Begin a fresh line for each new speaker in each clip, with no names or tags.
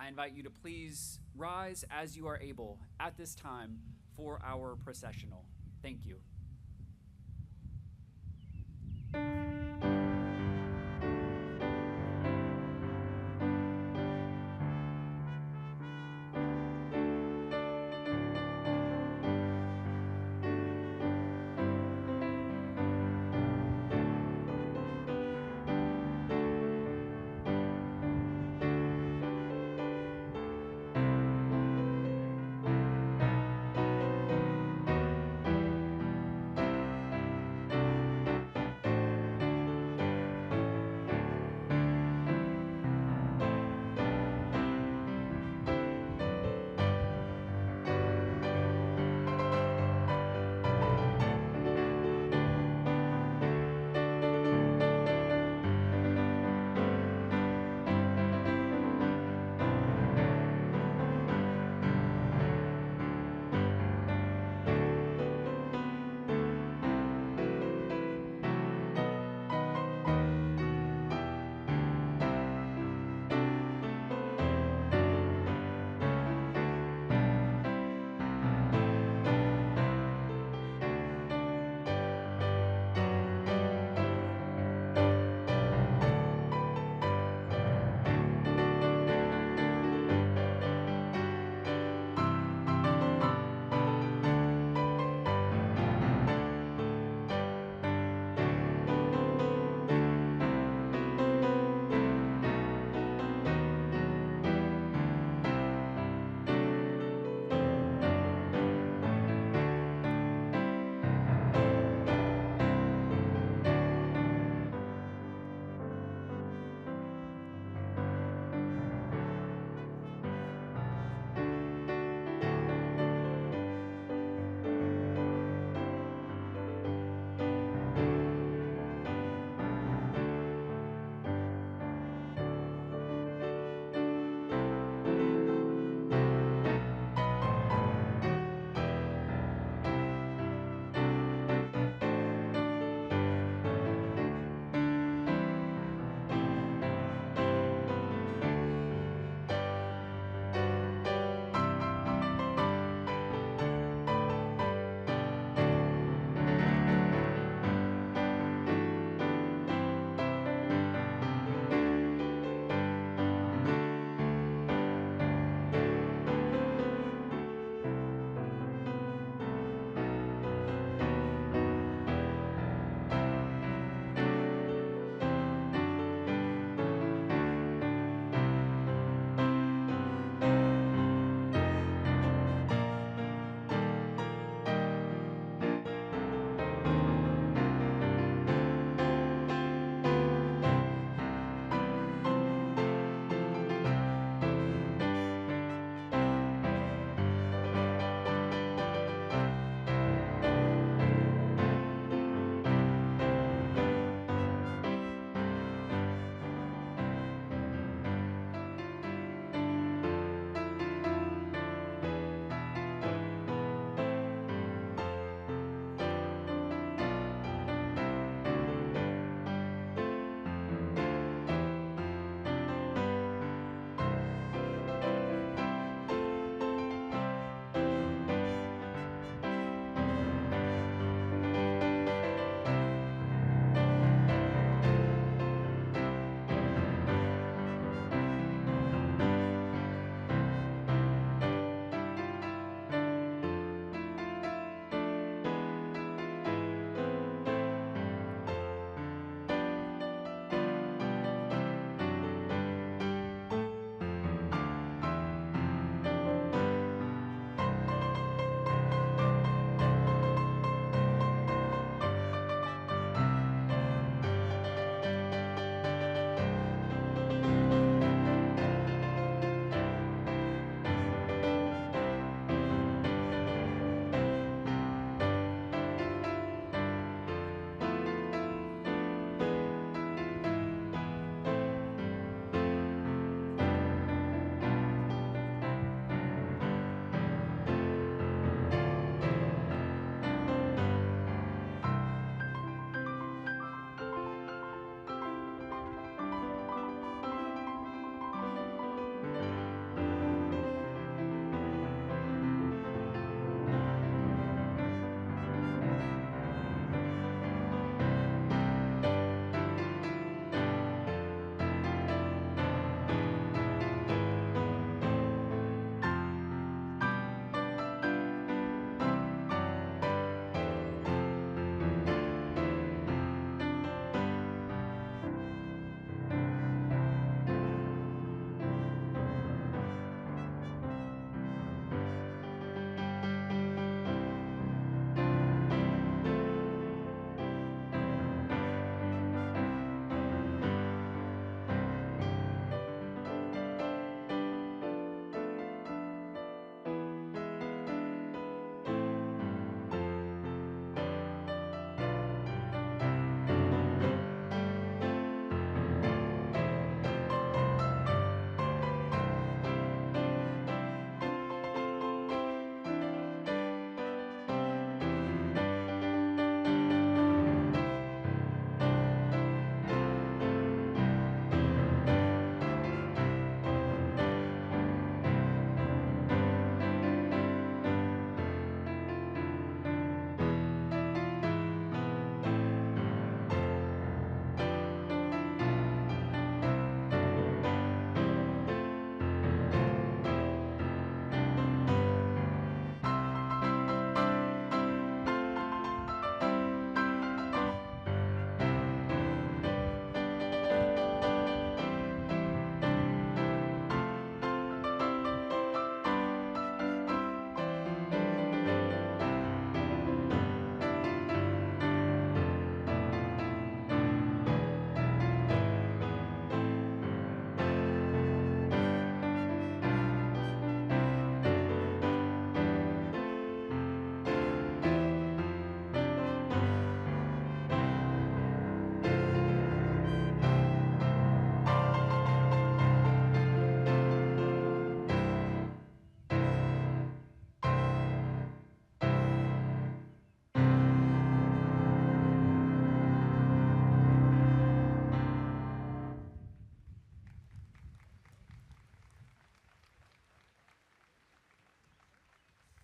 I invite you to please rise as you are able at this time for our processional. Thank you.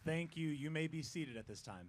Thank you. You may be seated at this time.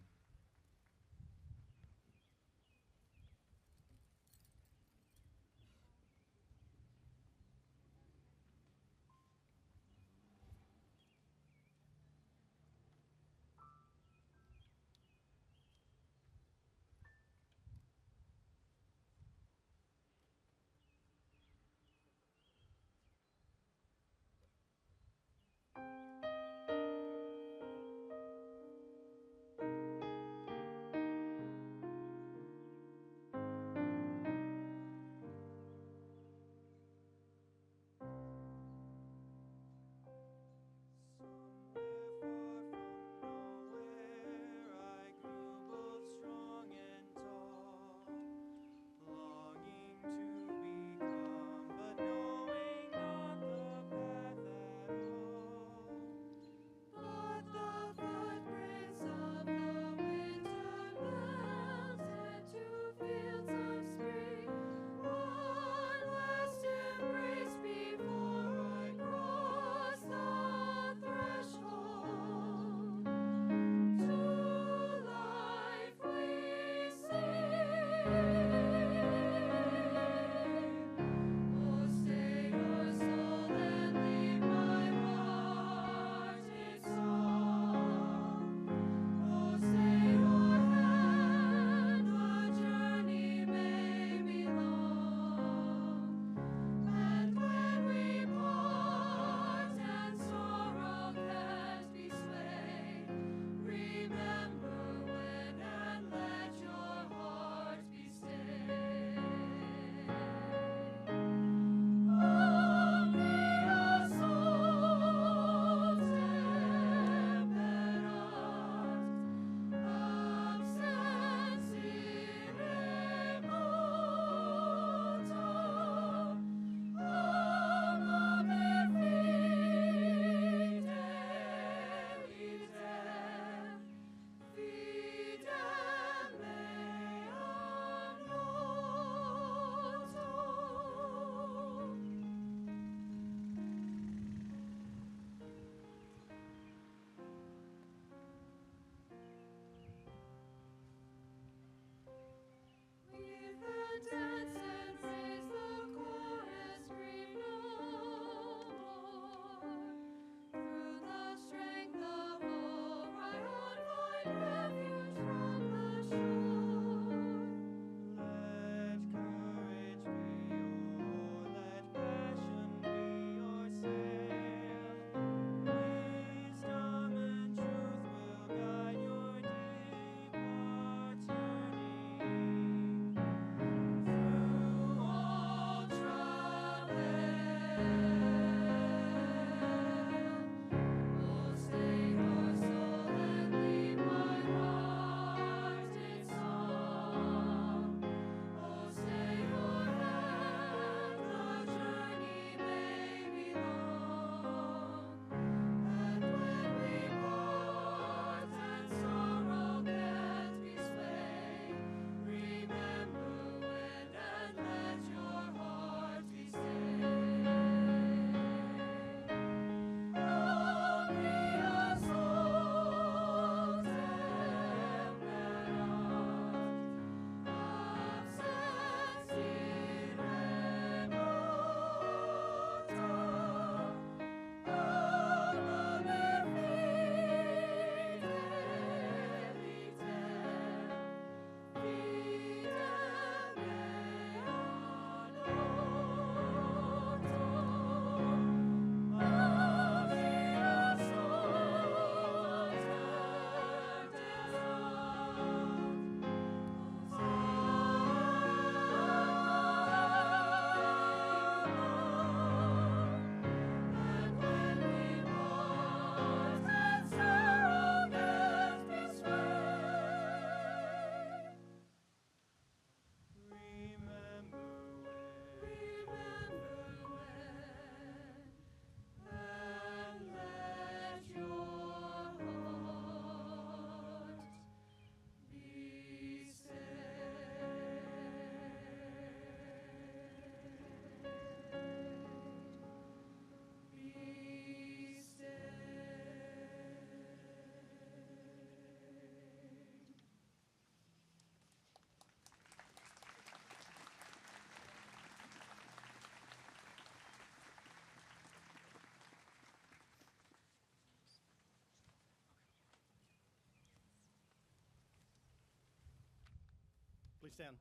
Please stand.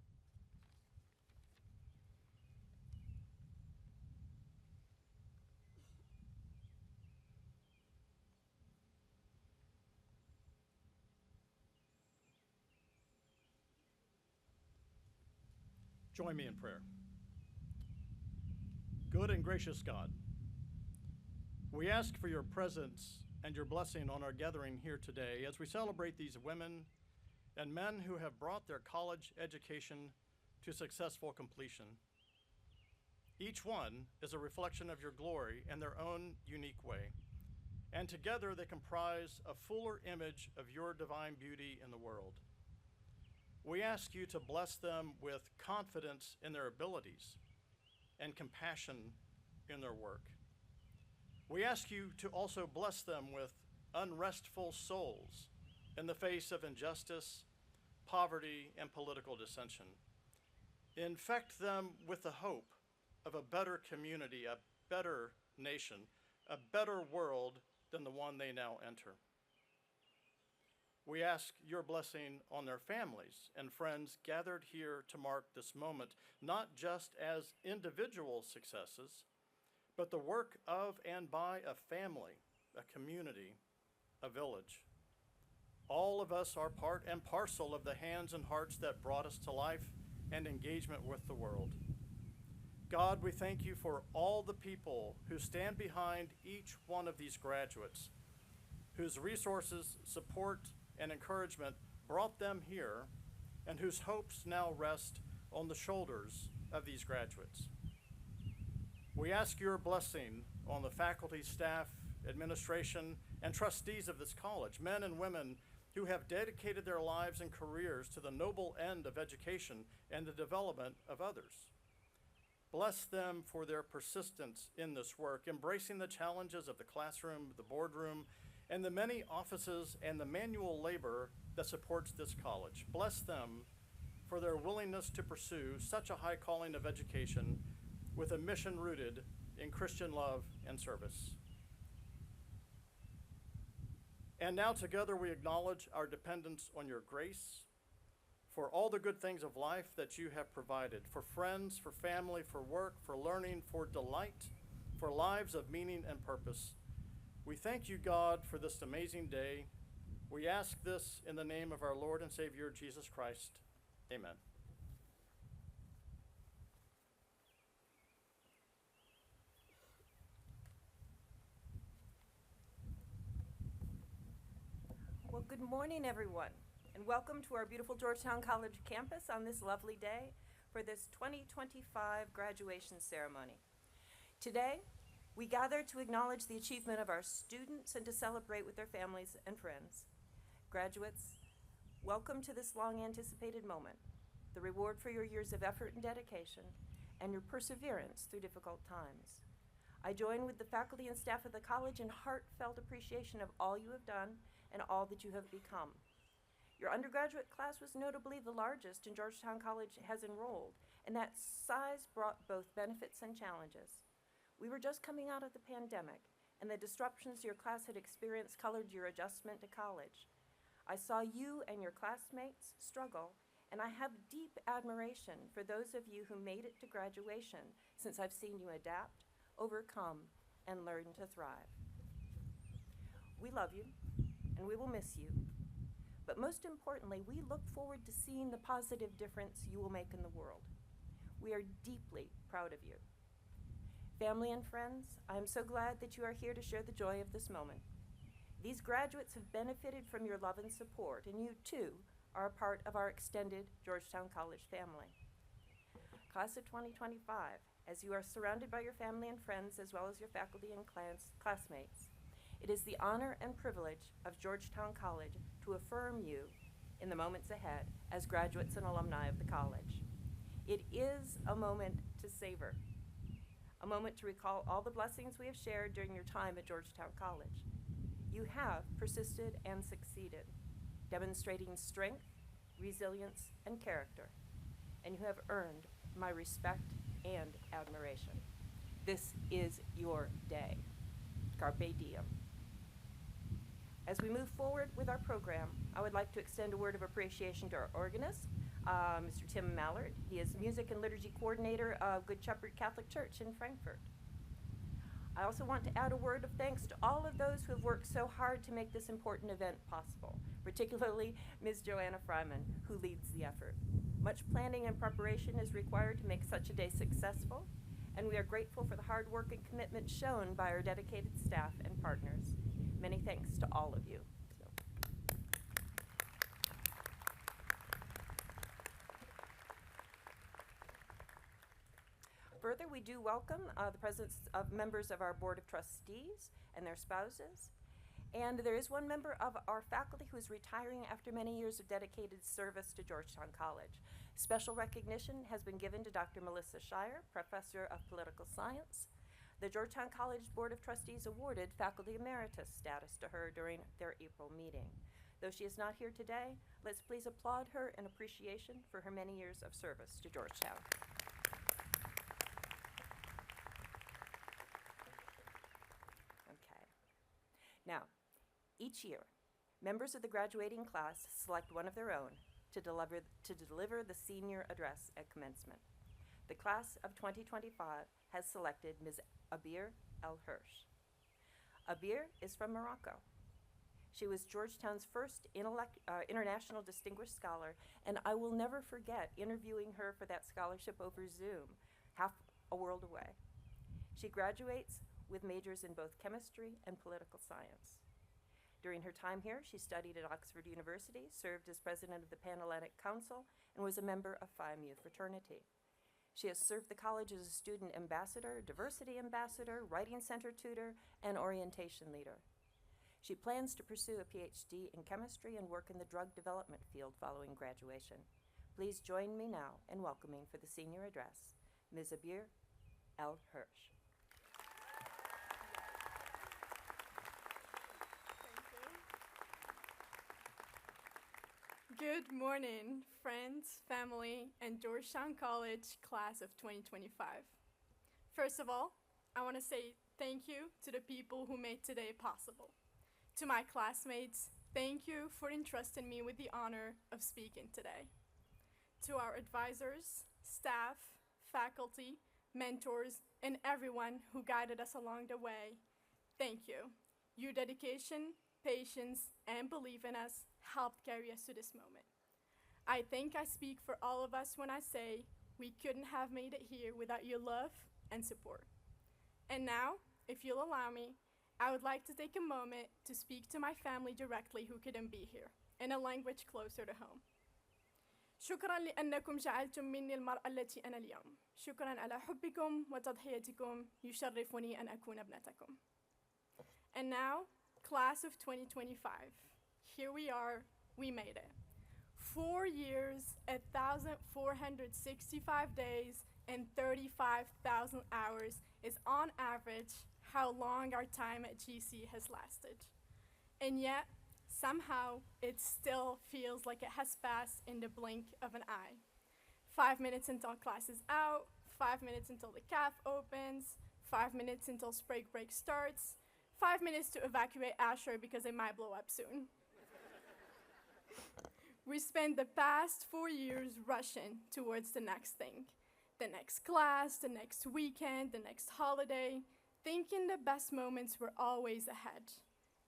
Join me in prayer. Good and gracious God, we ask for your presence and your blessing on our gathering here today as we celebrate these women and men who have brought their college education to successful completion. Each one is a reflection of your glory in their own unique way, and together they comprise a fuller image of your divine beauty in the world. We ask you to bless them with confidence in their abilities and compassion in their work. We ask you to also bless them with unrestful souls in the face of injustice, poverty, and political dissension. Infect them with the hope of a better community, a better nation, a better world than the one they now enter. We ask your blessing on their families and friends gathered here to mark this moment, not just as individual successes, but the work of and by a family, a community, a village. All of us are part and parcel of the hands and hearts that brought us to life and engagement with the world. God, we thank you for all the people who stand behind each one of these graduates, whose resources, support, and encouragement brought them here, and whose hopes now rest on the shoulders of these graduates. We ask your blessing on the faculty, staff, administration, and trustees of this college, men and women who have dedicated their lives and careers to the noble end of education and the development of others. Bless them for their persistence in this work, embracing the challenges of the classroom, the boardroom, and the many offices and the manual labor that supports this college. Bless them for their willingness to pursue such a high calling of education with a mission rooted in Christian love and service. And now together we acknowledge our dependence on your grace for all the good things of life that you have provided, for friends, for family, for work, for learning, for delight, for lives of meaning and purpose. We thank you, God, for this amazing day. We ask this in the name of our Lord and Savior, Jesus Christ. Amen.
Well, good morning, everyone, and welcome to our beautiful Georgetown College campus on this lovely day for this 2025 graduation ceremony. Today, we gather to acknowledge the achievement of our students and to celebrate with their families and friends. Graduates, welcome to this long-anticipated moment, the reward for your years of effort and dedication, and your perseverance through difficult times. I join with the faculty and staff of the college in heartfelt appreciation of all you have done and all that you have become. Your undergraduate class was notably the largest Georgetown College has enrolled, and that size brought both benefits and challenges. We were just coming out of the pandemic, and the disruptions your class had experienced colored your adjustment to college. I saw you and your classmates struggle, and I have deep admiration for those of you who made it to graduation, since I've seen you adapt, overcome, and learn to thrive. We love you, and we will miss you. But most importantly, we look forward to seeing the positive difference you will make in the world. We are deeply proud of you. Family and friends, I am so glad that you are here to share the joy of this moment. These graduates have benefited from your love and support, and you too are a part of our extended Georgetown College family. Class of 2025, as you are surrounded by your family and friends as well as your faculty and classmates, it is the honor and privilege of Georgetown College to affirm you in the moments ahead as graduates and alumni of the college. It is a moment to savor, a moment to recall all the blessings we have shared during your time at Georgetown College. You have persisted and succeeded, demonstrating strength, resilience, and character, and you have earned my respect and admiration. This is your day. Carpe diem. As we move forward with our program, I would like to extend a word of appreciation to our organist, Mr. Tim Mallard. He is Music and Liturgy Coordinator of Good Shepherd Catholic Church in Frankfurt. I also want to add a word of thanks to all of those who have worked so hard to make this important event possible, particularly Ms. Joanna Fryman, who leads the effort. Much planning and preparation is required to make such a day successful, and we are grateful for the hard work and commitment shown by our dedicated staff and partners. Many thanks to all of you. Further, we do welcome the presence of members of our Board of Trustees and their spouses. And there is one member of our faculty who is retiring after many years of dedicated service to Georgetown College. Special recognition has been given to Dr. Melissa Shire, Professor of Political Science. The Georgetown College Board of Trustees awarded Faculty Emeritus status to her during their April meeting. Though she is not here today, let's please applaud her in appreciation for her many years of service to Georgetown. Now, each year, members of the graduating class select one of their own to deliver the senior address at commencement. The class of 2025 has selected Ms. Abir El Hirsch. Abir is from Morocco. She was Georgetown's first international distinguished scholar, and I will never forget interviewing her for that scholarship over Zoom, half a world away. She graduates with majors in both chemistry and political science. During her time here, she studied at Oxford University, served as president of the Pan-Atlantic Council, and was a member of Phi Mu fraternity. She has served the college as a student ambassador, diversity ambassador, writing center tutor, and orientation leader. She plans to pursue a PhD in chemistry and work in the drug development field following graduation. Please join me now in welcoming for the senior address, Ms. Abir El Hirsch.
Good morning, friends, family, and Georgetown College class of 2025. First of all, I want to say thank you to the people who made today possible. To my classmates, thank you for entrusting me with the honor of speaking today. To our advisors, staff, faculty, mentors, and everyone who guided us along the way, thank you. Your dedication, patience, and belief in us helped carry us to this moment. I think I speak for all of us when I say we couldn't have made it here without your love and support. And now, if you'll allow me, I would like to take a moment to speak to my family directly who couldn't be here, in a language closer to home. شكرا لأنكم جعلتم مني المرأة التي أنا اليوم. شكرا على حبكم وتضحيتكم. يشرفني أن أكون ابنتكم. And now, class of 2025. Here we are, we made it. 4 years, 1,465 days, and 35,000 hours is on average how long our time at GC has lasted. And yet, somehow, it still feels like it has passed in the blink of an eye. 5 minutes until class is out, 5 minutes until the caf opens, 5 minutes until spring break starts, 5 minutes to evacuate Asher because it might blow up soon. We spent the past 4 years rushing towards the next thing, the next class, the next weekend, the next holiday, thinking the best moments were always ahead.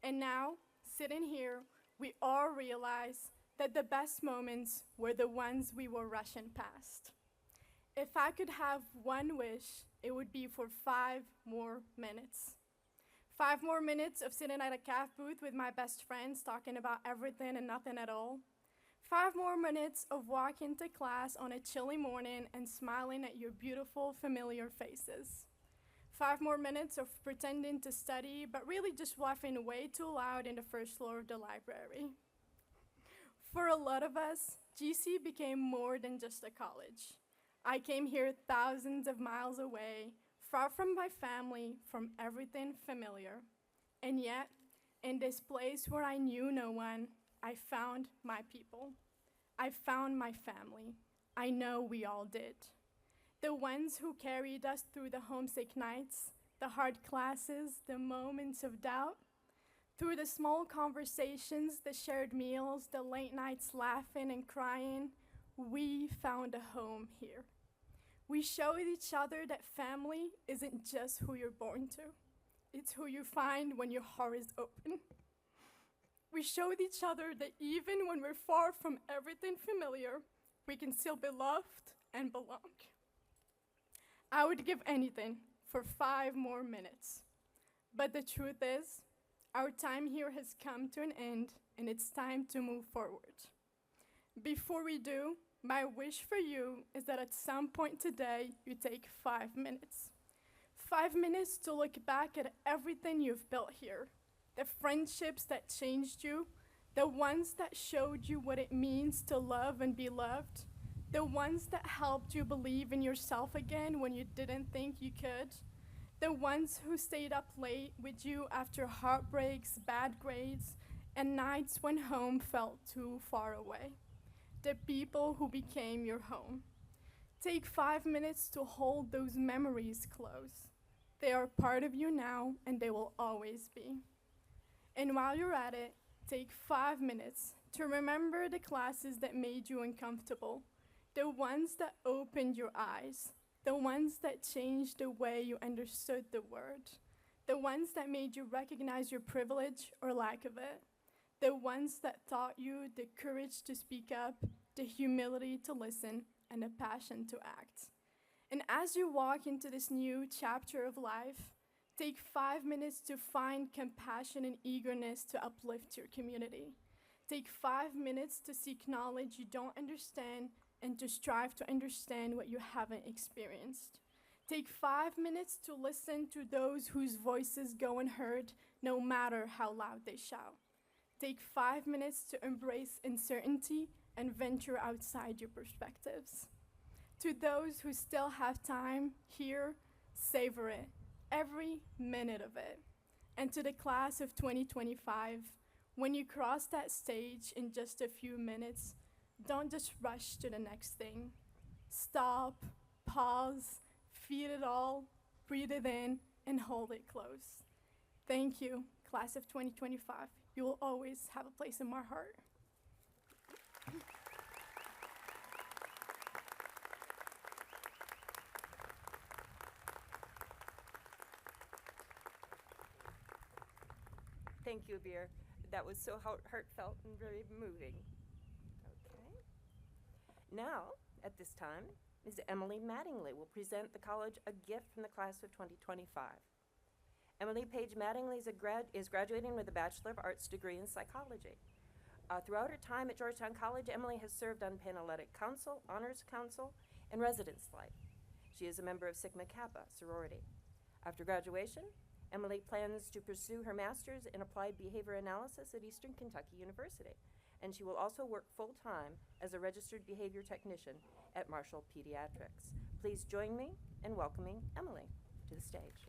And now, sitting here, we all realize that the best moments were the ones we were rushing past. If I could have one wish, it would be for 5 more minutes. 5 more minutes of sitting at a caf booth with my best friends talking about everything and nothing at all. 5 more minutes of walking to class on a chilly morning and smiling at your beautiful, familiar faces. 5 more minutes of pretending to study, but really just laughing way too loud in the first floor of the library. For a lot of us, GC became more than just a college. I came here thousands of miles away, far from my family, from everything familiar. And yet, in this place where I knew no one, I found my people. I found my family. I know we all did. The ones who carried us through the homesick nights, the hard classes, the moments of doubt, through the small conversations, the shared meals, the late nights laughing and crying, we found a home here. We showed each other that family isn't just who you're born to. It's who you find when your heart is open. We showed each other that even when we're far from everything familiar, we can still be loved and belong. I would give anything for 5 more minutes. But the truth is, our time here has come to an end, and it's time to move forward. Before we do, my wish for you is that at some point today, you take 5 minutes. 5 minutes to look back at everything you've built here. The friendships that changed you, the ones that showed you what it means to love and be loved, the ones that helped you believe in yourself again when you didn't think you could, the ones who stayed up late with you after heartbreaks, bad grades, and nights when home felt too far away, the people who became your home. Take 5 minutes to hold those memories close. They are part of you now, and they will always be. And while you're at it, take 5 minutes to remember the classes that made you uncomfortable, the ones that opened your eyes, the ones that changed the way you understood the word, the ones that made you recognize your privilege or lack of it, the ones that taught you the courage to speak up, the humility to listen, and the passion to act. And as you walk into this new chapter of life, take 5 minutes to find compassion and eagerness to uplift your community. Take 5 minutes to seek knowledge you don't understand and to strive to understand what you haven't experienced. Take 5 minutes to listen to those whose voices go unheard, no matter how loud they shout. Take 5 minutes to embrace uncertainty and venture outside your perspectives. To those who still have time here, savor it, every minute of it. And to the class of 2025, when you cross that stage in just a few minutes, don't just rush to the next thing. Stop, pause, feel it all, breathe it in, and hold it close. Thank you, class of 2025. You will always have a place in my heart.
Thank you, Abir. That was so heartfelt and very moving. Okay. Now, at this time, Ms. Emily Mattingly will present the college a gift from the class of 2025. Emily Page Mattingly is graduating with a Bachelor of Arts degree in psychology. Throughout her time at Georgetown College, Emily has served on Panhellenic Council, Honors Council, and Residence Life. She is a member of Sigma Kappa sorority. After graduation, Emily plans to pursue her master's in applied behavior analysis at Eastern Kentucky University, and she will also work full-time as a registered behavior technician at Marshall Pediatrics. Please join me in welcoming Emily to the stage.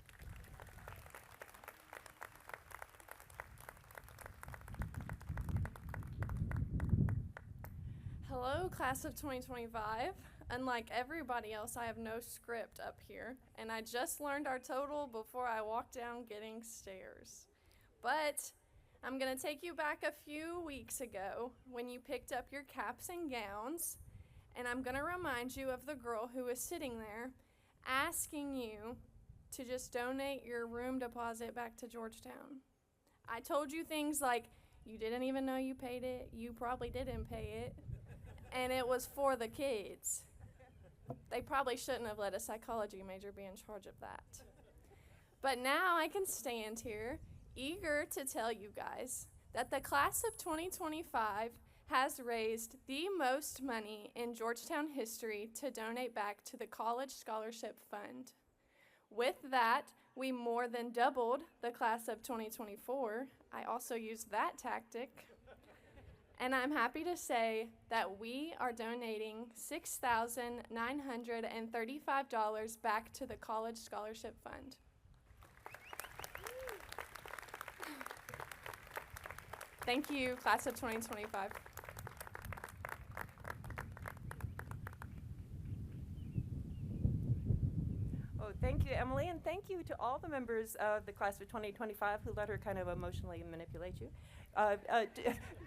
Hello, class of 2025. Unlike everybody else, I have no script up here, and I just learned our total before I walked down getting stairs. But I'm going to take you back a few weeks ago when you picked up your caps and gowns, and I'm going to remind you of the girl who was sitting there asking you to just donate your room deposit back to Georgetown. I told you things like, you didn't even know you paid it, you probably didn't pay it, and it was for the kids. They probably shouldn't have let a psychology major be in charge of that. But now I can stand here, eager to tell you guys that the class of 2025 has raised the most money in Georgetown history to donate back to the College Scholarship Fund. With that, we more than doubled the class of 2024. I also used that tactic. And I'm happy to say that we are donating $6,935 back to the College Scholarship Fund. Thank you, class of 2025.
Oh, thank you, Emily, and thank you to all the members of the class of 2025 who let her kind of emotionally manipulate you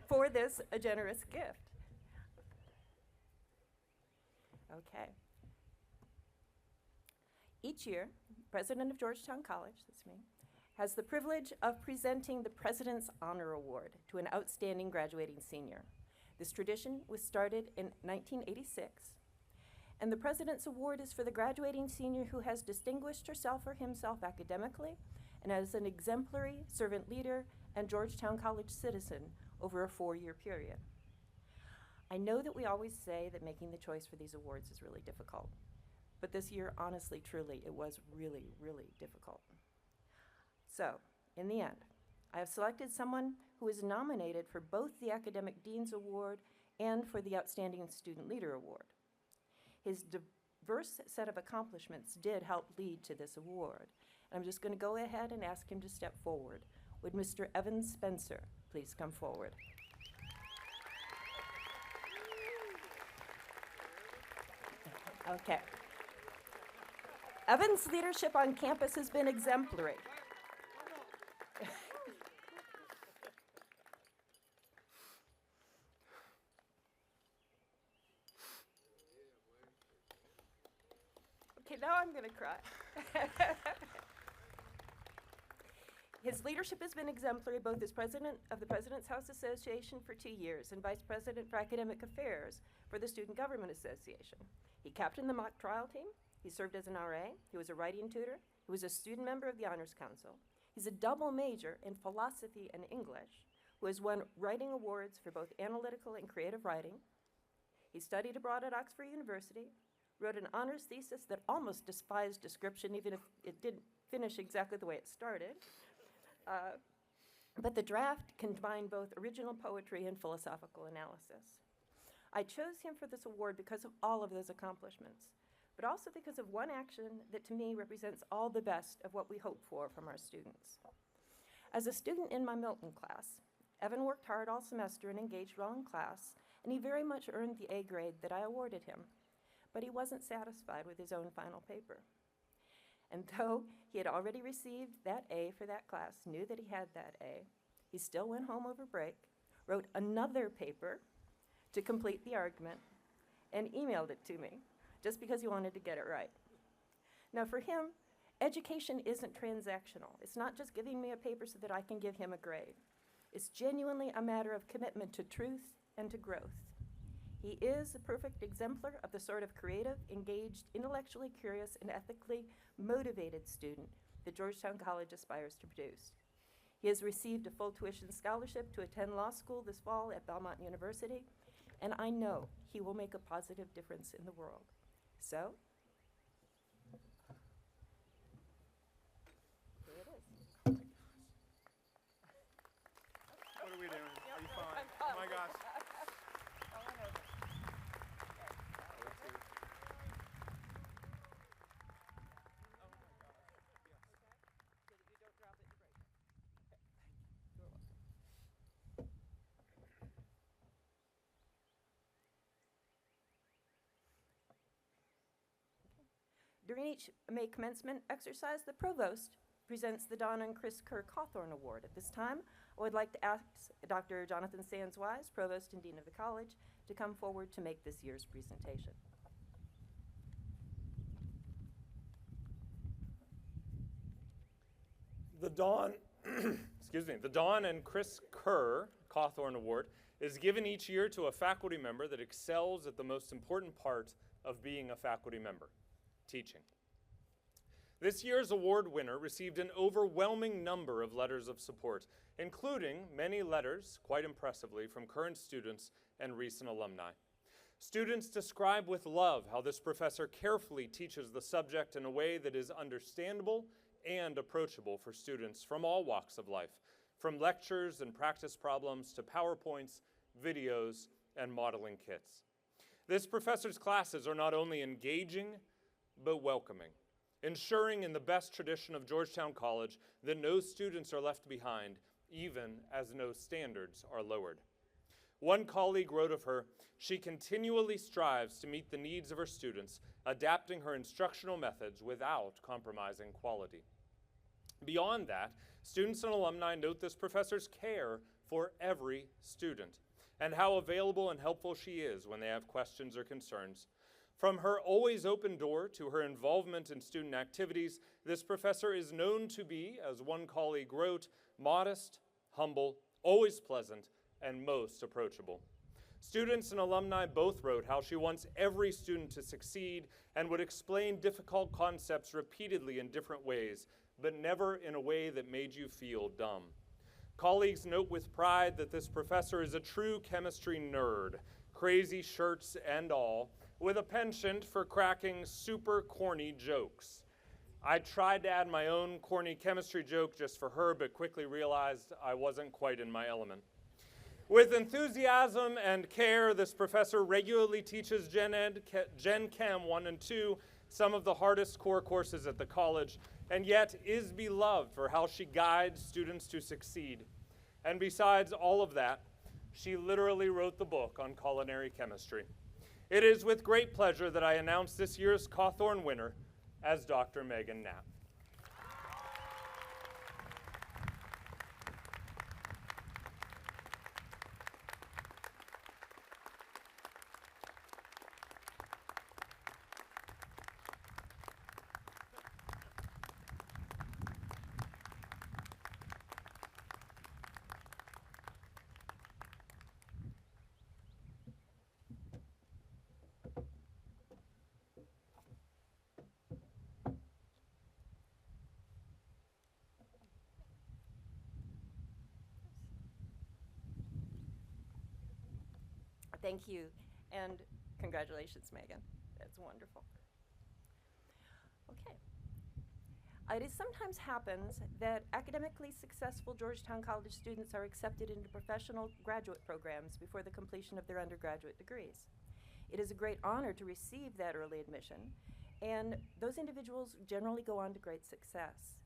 for this generous gift. Okay. Each year, President of Georgetown College, that's me, has the privilege of presenting the President's Honor Award to an outstanding graduating senior. This tradition was started in 1986, and the President's Award is for the graduating senior who has distinguished herself or himself academically and as an exemplary servant leader and Georgetown College citizen over a 4-year period. I know that we always say that making the choice for these awards is really difficult, but this year, honestly, truly, it was really, really difficult. So, in the end, I have selected someone who is nominated for both the Academic Dean's Award and for the Outstanding Student Leader Award. His diverse set of accomplishments did help lead to this award. I'm just going to go ahead and ask him to step forward. Would Mr. Evan Spencer please come forward? Okay. Evan's leadership on campus has been exemplary. Okay, now I'm going to cry. His leadership has been exemplary both as president of the President's House Association for 2 years and vice president for academic affairs for the Student Government Association. He captained the mock trial team. He served as an RA. He was a writing tutor. He was a student member of the Honors Council. He's a double major in philosophy and English who has won writing awards for both analytical and creative writing. He studied abroad at Oxford University, wrote an honors thesis that almost defies description, even if it didn't finish exactly the way it started. But the draft combined both original poetry and philosophical analysis. I chose him for this award because of all of those accomplishments, but also because of one action that to me represents all the best of what we hope for from our students. As a student in my Milton class, Evan worked hard all semester and engaged well in class, and he very much earned the A grade that I awarded him. But he wasn't satisfied with his own final paper. And though he had already received that A for that class, knew that he had that A, he still went home over break, wrote another paper to complete the argument, and emailed it to me, just because he wanted to get it right. Now for him, education isn't transactional. It's not just giving me a paper so that I can give him a grade. It's genuinely a matter of commitment to truth and to growth. He is a perfect exemplar of the sort of creative, engaged, intellectually curious, and ethically motivated student that Georgetown College aspires to produce. He has received a full tuition scholarship to attend law school this fall at Belmont University, and I know he will make a positive difference in the world. So, here it is.
What are we doing? Are you fine? Oh my gosh.
During each May commencement exercise, the provost presents the Don and Chris Kerr Cawthorn Award. At this time, I would like to ask Dr. Jonathan Sands-Wise, Provost and Dean of the College, to come forward to make this year's presentation.
The Don, the Don and Chris Kerr Cawthorn Award is given each year to a faculty member that excels at the most important part of being a faculty member, teaching. This year's award winner received an overwhelming number of letters of support, including many letters, quite impressively, from current students and recent alumni. Students describe with love how this professor carefully teaches the subject in a way that is understandable and approachable for students from all walks of life, from lectures and practice problems to PowerPoints, videos, and modeling kits. This professor's classes are not only engaging, but welcoming, ensuring in the best tradition of Georgetown College that no students are left behind, even as no standards are lowered. One colleague wrote of her, "She continually strives to meet the needs of her students, adapting her instructional methods without compromising quality." Beyond that, students and alumni note this professor's care for every student and how available and helpful she is when they have questions or concerns. From her always open door to her involvement in student activities, this professor is known to be, as one colleague wrote, modest, humble, always pleasant, and most approachable. Students and alumni both wrote how she wants every student to succeed and would explain difficult concepts repeatedly in different ways, but never in a way that made you feel dumb. Colleagues note with pride that this professor is a true chemistry nerd, crazy shirts and all, with a penchant for cracking super corny jokes. I tried to add my own corny chemistry joke just for her, but quickly realized I wasn't quite in my element. With enthusiasm and care, this professor regularly teaches Gen Chem 1 and 2, some of the hardest core courses at the college, and yet is beloved for how she guides students to succeed. And besides all of that, she literally wrote the book on culinary chemistry. It is with great pleasure that I announce this year's Cawthorn winner as Dr. Megan Knapp.
Thank you, and congratulations, Megan. That's wonderful. Okay. It sometimes happens that academically successful Georgetown College students are accepted into professional graduate programs before the completion of their undergraduate degrees. It is a great honor to receive that early admission, and those individuals generally go on to great success.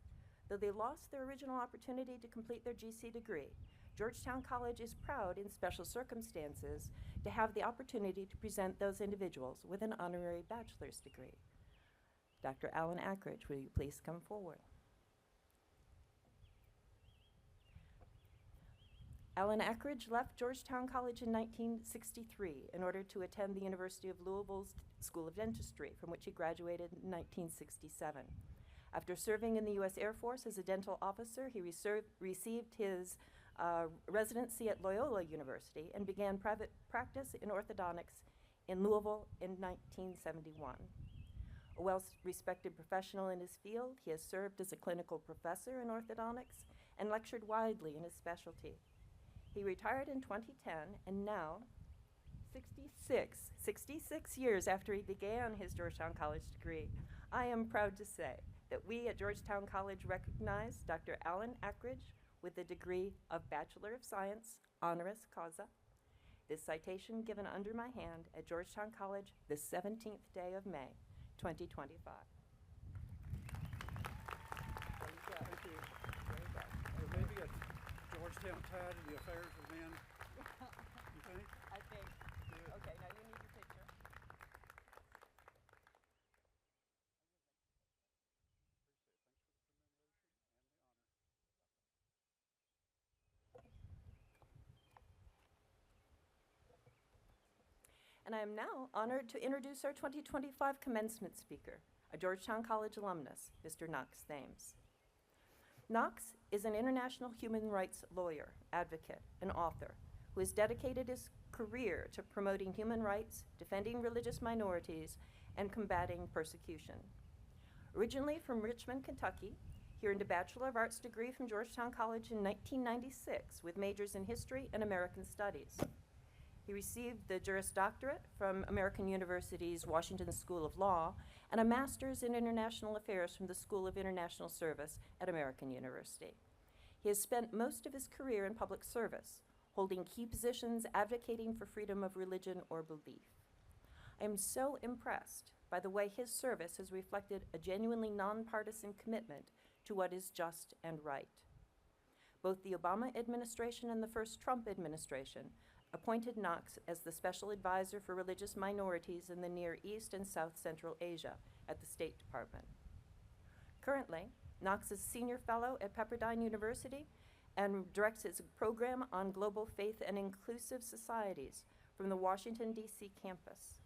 Though they lost their original opportunity to complete their GC degree, Georgetown College is proud in special circumstances to have the opportunity to present those individuals with an honorary bachelor's degree. Dr. Alan Ackridge, will you please come forward? Alan Ackridge left Georgetown College in 1963 in order to attend the University of Louisville's School of Dentistry, from which he graduated in 1967. After serving in the U.S. Air Force as a dental officer, he received his residency at Loyola University and began private practice in orthodontics in Louisville in 1971. A well-respected professional in his field, he has served as a clinical professor in orthodontics and lectured widely in his specialty. He retired in 2010, and now, 66 years after he began his Georgetown College degree, I am proud to say that we at Georgetown College recognize Dr. Alan Ackridge with the degree of Bachelor of Science, honoris causa. This citation given under my hand at Georgetown College the 17th day of May, 2025.
Thank you. There may be a Georgetown tie to the affairs of men. You think?
I think.
Good.
Okay, now you need your picture. And I am now honored to introduce our 2025 commencement speaker, a Georgetown College alumnus, Mr. Knox Thames. Knox is an international human rights lawyer, advocate, and author who has dedicated his career to promoting human rights, defending religious minorities, and combating persecution. Originally from Richmond, Kentucky, he earned a Bachelor of Arts degree from Georgetown College in 1996 with majors in history and American studies. He received the Juris Doctorate from American University's Washington School of Law and a Master's in International Affairs from the School of International Service at American University. He has spent most of his career in public service, holding key positions advocating for freedom of religion or belief. I am so impressed by the way his service has reflected a genuinely nonpartisan commitment to what is just and right. Both the Obama administration and the first Trump administration appointed Knox as the Special Advisor for Religious Minorities in the Near East and South Central Asia at the State Department. Currently, Knox is Senior Fellow at Pepperdine University and directs its program on global faith and inclusive societies from the Washington, D.C. campus.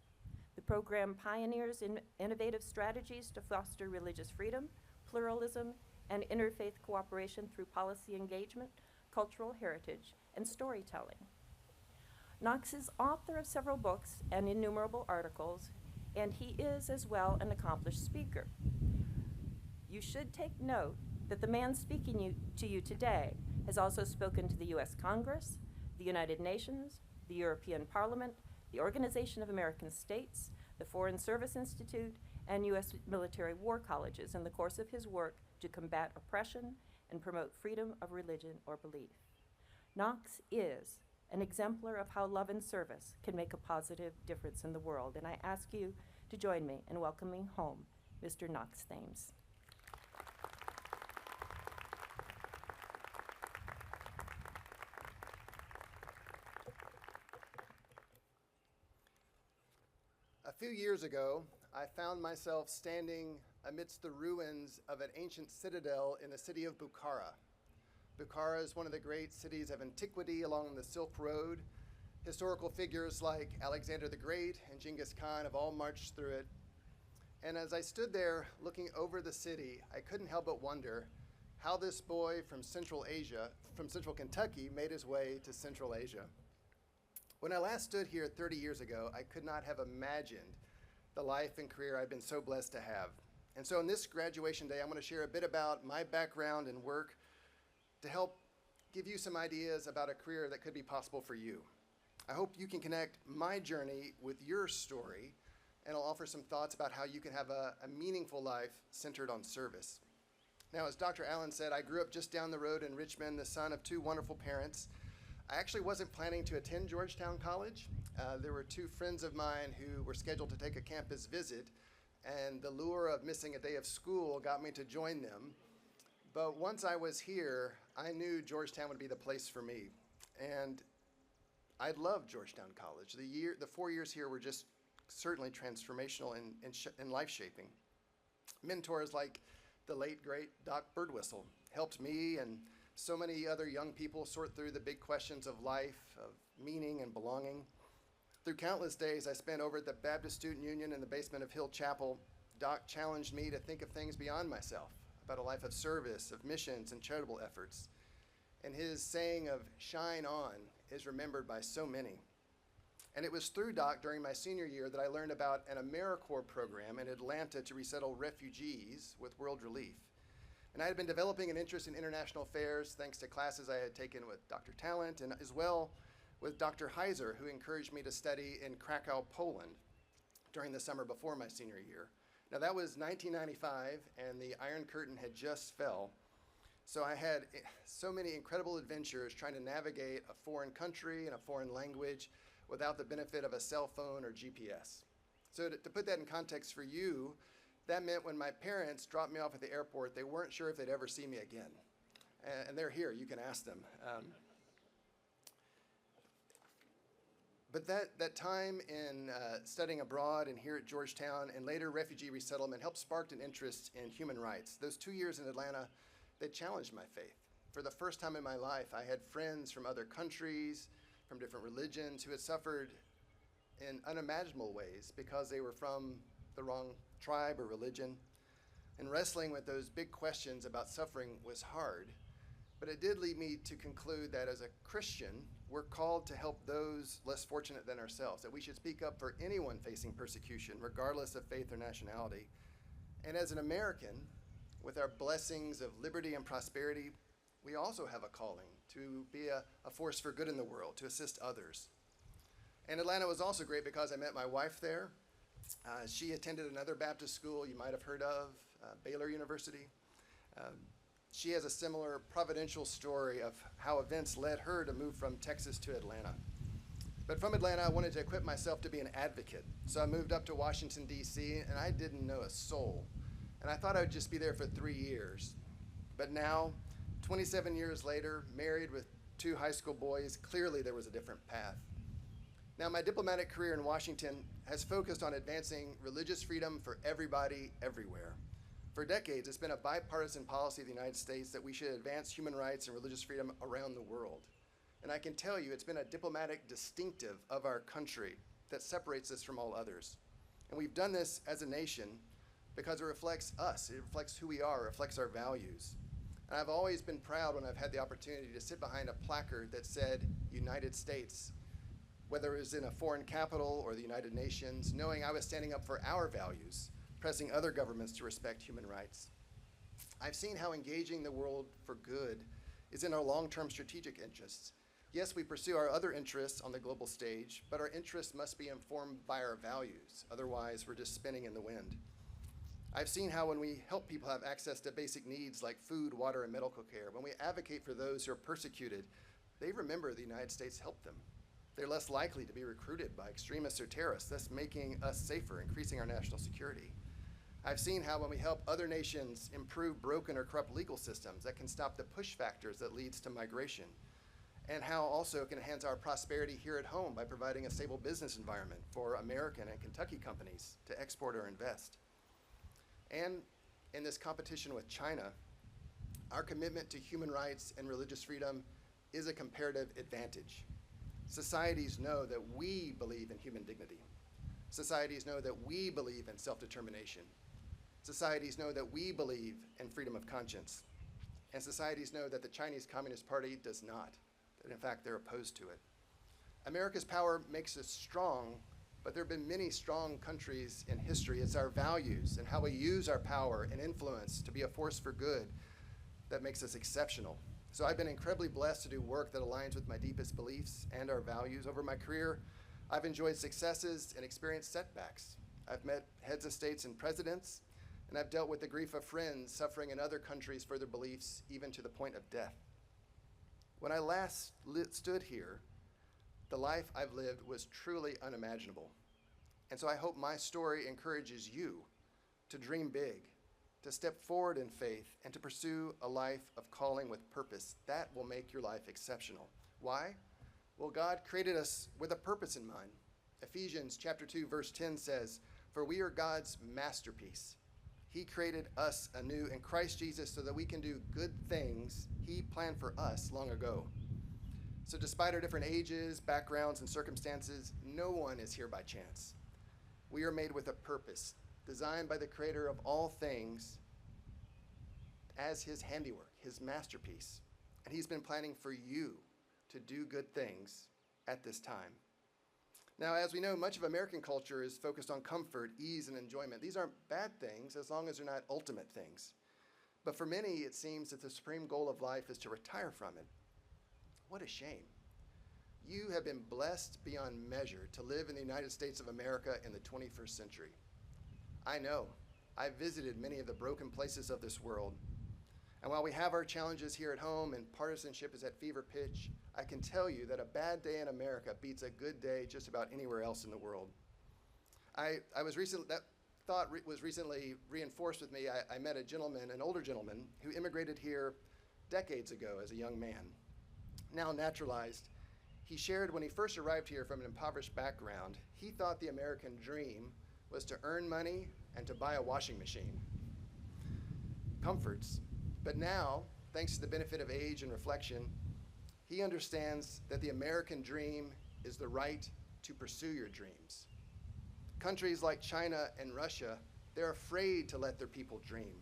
The program pioneers in innovative strategies to foster religious freedom, pluralism, and interfaith cooperation through policy engagement, cultural heritage, and storytelling. Knox is author of several books and innumerable articles, and he is as well an accomplished speaker. You should take note that the man speaking to you today has also spoken to the U.S. Congress, the United Nations, the European Parliament, the Organization of American States, the Foreign Service Institute, and U.S. military war colleges in the course of his work to combat oppression and promote freedom of religion or belief. Knox is an exemplar of how love and service can make a positive difference in the world, and I ask you to join me in welcoming home Mr. Knox Thames.
A few years ago, I found myself standing amidst the ruins of an ancient citadel in the city of Bukhara. Bukhara is one of the great cities of antiquity along the Silk Road. Historical figures like Alexander the Great and Genghis Khan have all marched through it. And as I stood there looking over the city, I couldn't help but wonder how this boy from Central Kentucky, made his way to Central Asia. When I last stood here 30 years ago, I could not have imagined the life and career I've been so blessed to have. And so on this graduation day, I'm going to share a bit about my background and work to help give you some ideas about a career that could be possible for you. I hope you can connect my journey with your story, and I'll offer some thoughts about how you can have a meaningful life centered on service. Now, as Dr. Allen said, I grew up just down the road in Richmond, the son of two wonderful parents. I actually wasn't planning to attend Georgetown College. There were two friends of mine who were scheduled to take a campus visit, and the lure of missing a day of school got me to join them. But once I was here, I knew Georgetown would be the place for me. And I loved Georgetown College. The 4 years here were just certainly transformational and life-shaping. Mentors like the late, great Doc Birdwhistle helped me and so many other young people sort through the big questions of life, of meaning and belonging. Through countless days I spent over at the Baptist Student Union in the basement of Hill Chapel, Doc challenged me to think of things beyond myself, about a life of service, of missions and charitable efforts. And his saying of "shine on" is remembered by so many. And it was through Doc during my senior year that I learned about an AmeriCorps program in Atlanta to resettle refugees with World Relief. And I had been developing an interest in international affairs thanks to classes I had taken with Dr. Talent and as well with Dr. Heiser, who encouraged me to study in Krakow, Poland during the summer before my senior year. Now that was 1995 and the Iron Curtain had just fell. So I had so many incredible adventures trying to navigate a foreign country and a foreign language without the benefit of a cell phone or GPS. So to put that in context for you, that meant when my parents dropped me off at the airport, they weren't sure if they'd ever see me again. And they're here, you can ask them. But that time in studying abroad and here at Georgetown and later refugee resettlement helped spark an interest in human rights. Those 2 years in Atlanta, they challenged my faith. For the first time in my life, I had friends from other countries, from different religions, who had suffered in unimaginable ways because they were from the wrong tribe or religion. And wrestling with those big questions about suffering was hard, but it did lead me to conclude that as a Christian, we're called to help those less fortunate than ourselves, that we should speak up for anyone facing persecution, regardless of faith or nationality. And as an American, with our blessings of liberty and prosperity, we also have a calling to be a force for good in the world, to assist others. And Atlanta was also great because I met my wife there. She attended another Baptist school you might have heard of, Baylor University. She has a similar providential story of how events led her to move from Texas to Atlanta. But from Atlanta, I wanted to equip myself to be an advocate. So I moved up to Washington, D.C., and I didn't know a soul. And I thought I would just be there for 3 years. But now, 27 years later, married with 2 high school boys, clearly there was a different path. Now, my diplomatic career in Washington has focused on advancing religious freedom for everybody, everywhere. For decades, it's been a bipartisan policy of the United States that we should advance human rights and religious freedom around the world. And I can tell you, it's been a diplomatic distinctive of our country that separates us from all others. And we've done this as a nation because it reflects us, it reflects who we are, it reflects our values. And I've always been proud when I've had the opportunity to sit behind a placard that said United States, whether it was in a foreign capital or the United Nations, knowing I was standing up for our values, pressing other governments to respect human rights. I've seen how engaging the world for good is in our long-term strategic interests. Yes, we pursue our other interests on the global stage, but our interests must be informed by our values. Otherwise, we're just spinning in the wind. I've seen how when we help people have access to basic needs like food, water, and medical care, when we advocate for those who are persecuted, they remember the United States helped them. They're less likely to be recruited by extremists or terrorists, thus making us safer, increasing our national security. I've seen how when we help other nations improve broken or corrupt legal systems, that can stop the push factors that leads to migration, and how also it can enhance our prosperity here at home by providing a stable business environment for American and Kentucky companies to export or invest. And in this competition with China, our commitment to human rights and religious freedom is a comparative advantage. Societies know that we believe in human dignity. Societies know that we believe in self-determination. Societies know that we believe in freedom of conscience. And societies know that the Chinese Communist Party does not, that in fact they're opposed to it. America's power makes us strong, but there have been many strong countries in history. It's our values and how we use our power and influence to be a force for good that makes us exceptional. So I've been incredibly blessed to do work that aligns with my deepest beliefs and our values. Over my career, I've enjoyed successes and experienced setbacks. I've met heads of states and presidents, and I've dealt with the grief of friends suffering in other countries for their beliefs, even to the point of death. When I last stood here, the life I've lived was truly unimaginable. And so I hope my story encourages you to dream big, to step forward in faith, and to pursue a life of calling with purpose. That will make your life exceptional. Why? Well, God created us with a purpose in mind. Ephesians chapter 2, verse 10 says, "For we are God's masterpiece. He created us anew in Christ Jesus so that we can do good things He planned for us long ago." So despite our different ages, backgrounds, and circumstances, no one is here by chance. We are made with a purpose, designed by the Creator of all things as His handiwork, His masterpiece. And He's been planning for you to do good things at this time. Now, as we know, much of American culture is focused on comfort, ease, and enjoyment. These aren't bad things as long as they're not ultimate things. But for many, it seems that the supreme goal of life is to retire from it. What a shame. You have been blessed beyond measure to live in the United States of America in the 21st century. I know. I've visited many of the broken places of this world. And while we have our challenges here at home and partisanship is at fever pitch, I can tell you that a bad day in America beats a good day just about anywhere else in the world. That thought was recently reinforced with me. I met a gentleman, an older gentleman, who immigrated here decades ago as a young man. Now naturalized, he shared when he first arrived here from an impoverished background, he thought the American dream was to earn money and to buy a washing machine. Comforts. But now, thanks to the benefit of age and reflection, he understands that the American dream is the right to pursue your dreams. Countries like China and Russia, they're afraid to let their people dream.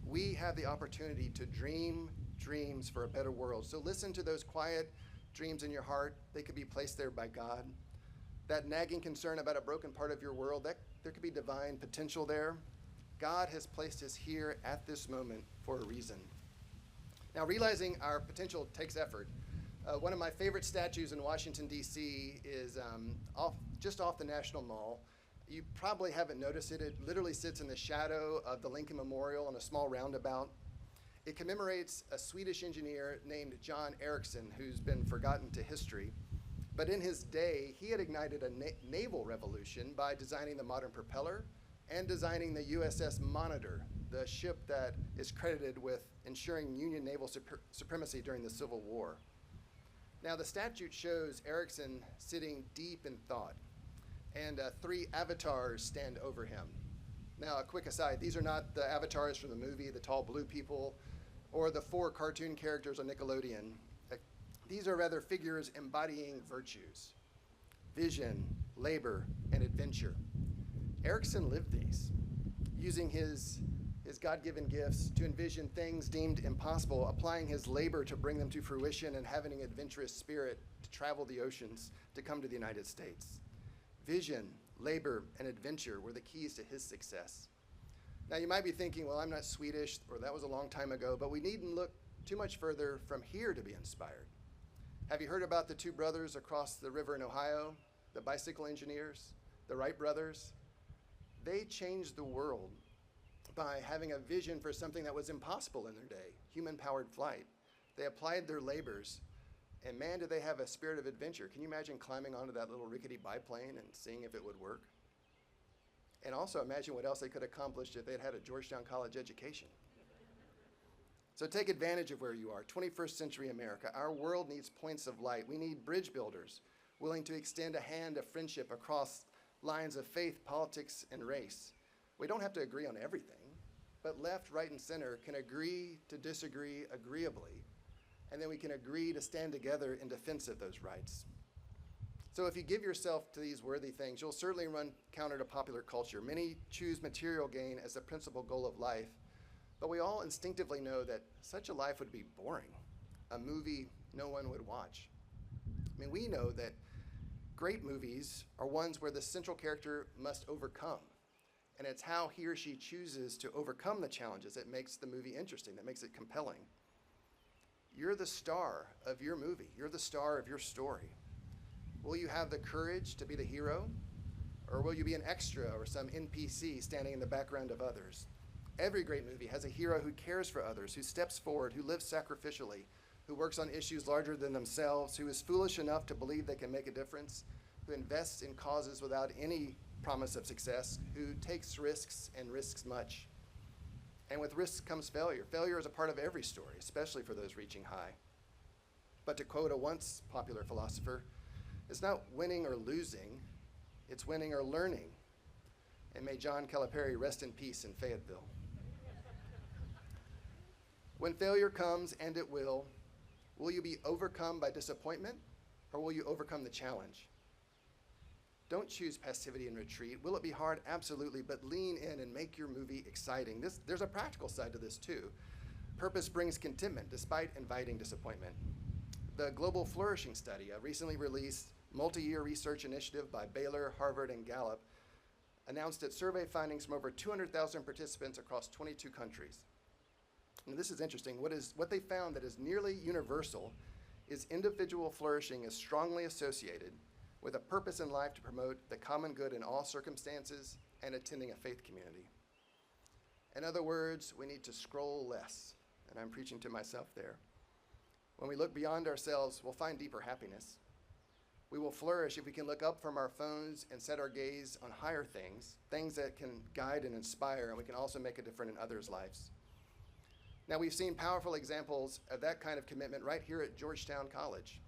We have the opportunity to dream dreams for a better world. So listen to those quiet dreams in your heart. They could be placed there by God. That nagging concern about a broken part of your world, there could be divine potential there. God has placed us here at this moment for a reason. Now, realizing our potential takes effort. One of my favorite statues in Washington, D.C. is just off the National Mall. You probably haven't noticed it. It literally sits in the shadow of the Lincoln Memorial on a small roundabout. It commemorates a Swedish engineer named John Ericsson, who's been forgotten to history. But in his day, he had ignited a naval revolution by designing the modern propeller and designing the USS Monitor, the ship that is credited with ensuring Union naval supremacy during the Civil War. Now, the statue shows Ericsson sitting deep in thought, and 3 avatars stand over him. Now, a quick aside, these are not the avatars from the movie, the tall blue people, or the 4 cartoon characters on Nickelodeon. These are rather figures embodying virtues, vision, labor, and adventure. Erickson lived these, using his God-given gifts to envision things deemed impossible, applying his labor to bring them to fruition, and having an adventurous spirit to travel the oceans to come to the United States. Vision, labor, and adventure were the keys to his success. Now you might be thinking, well, I'm not Swedish, or that was a long time ago, but we needn't look too much further from here to be inspired. Have you heard about the two brothers across the river in Ohio, the bicycle engineers, the Wright brothers? They changed the world by having a vision for something that was impossible in their day, human-powered flight. They applied their labors, and man, did they have a spirit of adventure. Can you imagine climbing onto that little rickety biplane and seeing if it would work? And also imagine what else they could accomplish if they'd had a Georgetown College education. So take advantage of where you are. 21st century America, our world needs points of light. We need bridge builders willing to extend a hand of friendship across lines of faith, politics, and race. We don't have to agree on everything, but left, right, and center can agree to disagree agreeably, and then we can agree to stand together in defense of those rights. So if you give yourself to these worthy things, you'll certainly run counter to popular culture. Many choose material gain as the principal goal of life, but we all instinctively know that such a life would be boring, a movie no one would watch. I mean, we know that great movies are ones where the central character must overcome, and it's how he or she chooses to overcome the challenges that makes the movie interesting, that makes it compelling. You're the star of your movie. You're the star of your story. Will you have the courage to be the hero, or will you be an extra or some NPC standing in the background of others? Every great movie has a hero who cares for others, who steps forward, who lives sacrificially, who works on issues larger than themselves, who is foolish enough to believe they can make a difference, who invests in causes without any promise of success, who takes risks and risks much. And with risks comes failure. Failure is a part of every story, especially for those reaching high. But to quote a once popular philosopher, it's not winning or losing, it's winning or learning. And may John Calipari rest in peace in Fayetteville. When failure comes, and it will you be overcome by disappointment, or will you overcome the challenge? Don't choose passivity and retreat. Will it be hard? Absolutely, but lean in and make your movie exciting. There's a practical side to this too. Purpose brings contentment despite inviting disappointment. The Global Flourishing Study, a recently released multi-year research initiative by Baylor, Harvard, and Gallup, announced its survey findings from over 200,000 participants across 22 countries. And this is interesting. What they found that is nearly universal is individual flourishing is strongly associated with a purpose in life to promote the common good in all circumstances and attending a faith community. In other words, we need to scroll less, and I'm preaching to myself there. When we look beyond ourselves, we'll find deeper happiness. We will flourish if we can look up from our phones and set our gaze on higher things, things that can guide and inspire, and we can also make a difference in others' lives. Now, we've seen powerful examples of that kind of commitment right here at Georgetown College.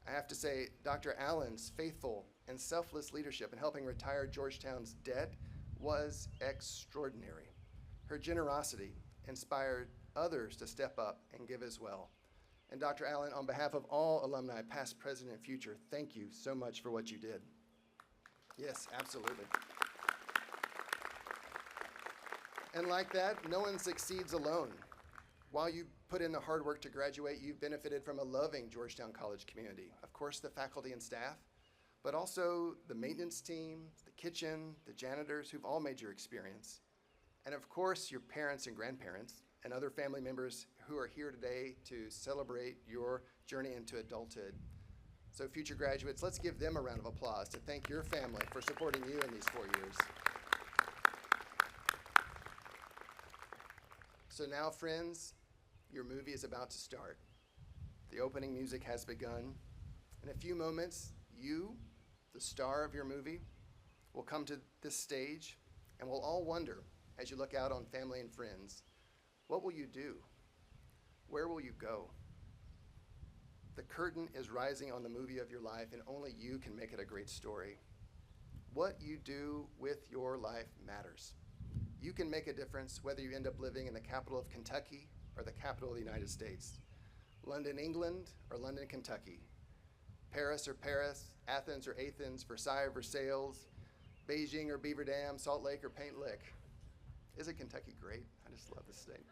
I have to say, Dr. Allen's faithful and selfless leadership in helping retire Georgetown's debt was extraordinary. Her generosity inspired others to step up and give as well. And Dr. Allen, on behalf of all alumni, past, present, and future, thank you so much for what you did. Yes, absolutely. And like that, no one succeeds alone. While you put in the hard work to graduate, you've benefited from a loving Georgetown College community. Of course, the faculty and staff, but also the maintenance team, the kitchen, the janitors who've all made your experience. And of course, your parents and grandparents and other family members who are here today to celebrate your journey into adulthood. So future graduates, let's give them a round of applause to thank your family for supporting you in these 4 years. So now, friends, your movie is about to start. The opening music has begun. In a few moments, you, the star of your movie, will come to this stage, and we'll all wonder, as you look out on family and friends, what will you do? Where will you go? The curtain is rising on the movie of your life, and only you can make it a great story. What you do with your life matters. You can make a difference whether you end up living in the capital of Kentucky or the capital of the United States, London, England, or London, Kentucky, Paris or Paris, Athens or Athens, Versailles or Versailles, Beijing or Beaver Dam, Salt Lake or Paint Lick. Isn't Kentucky great? I just love this state.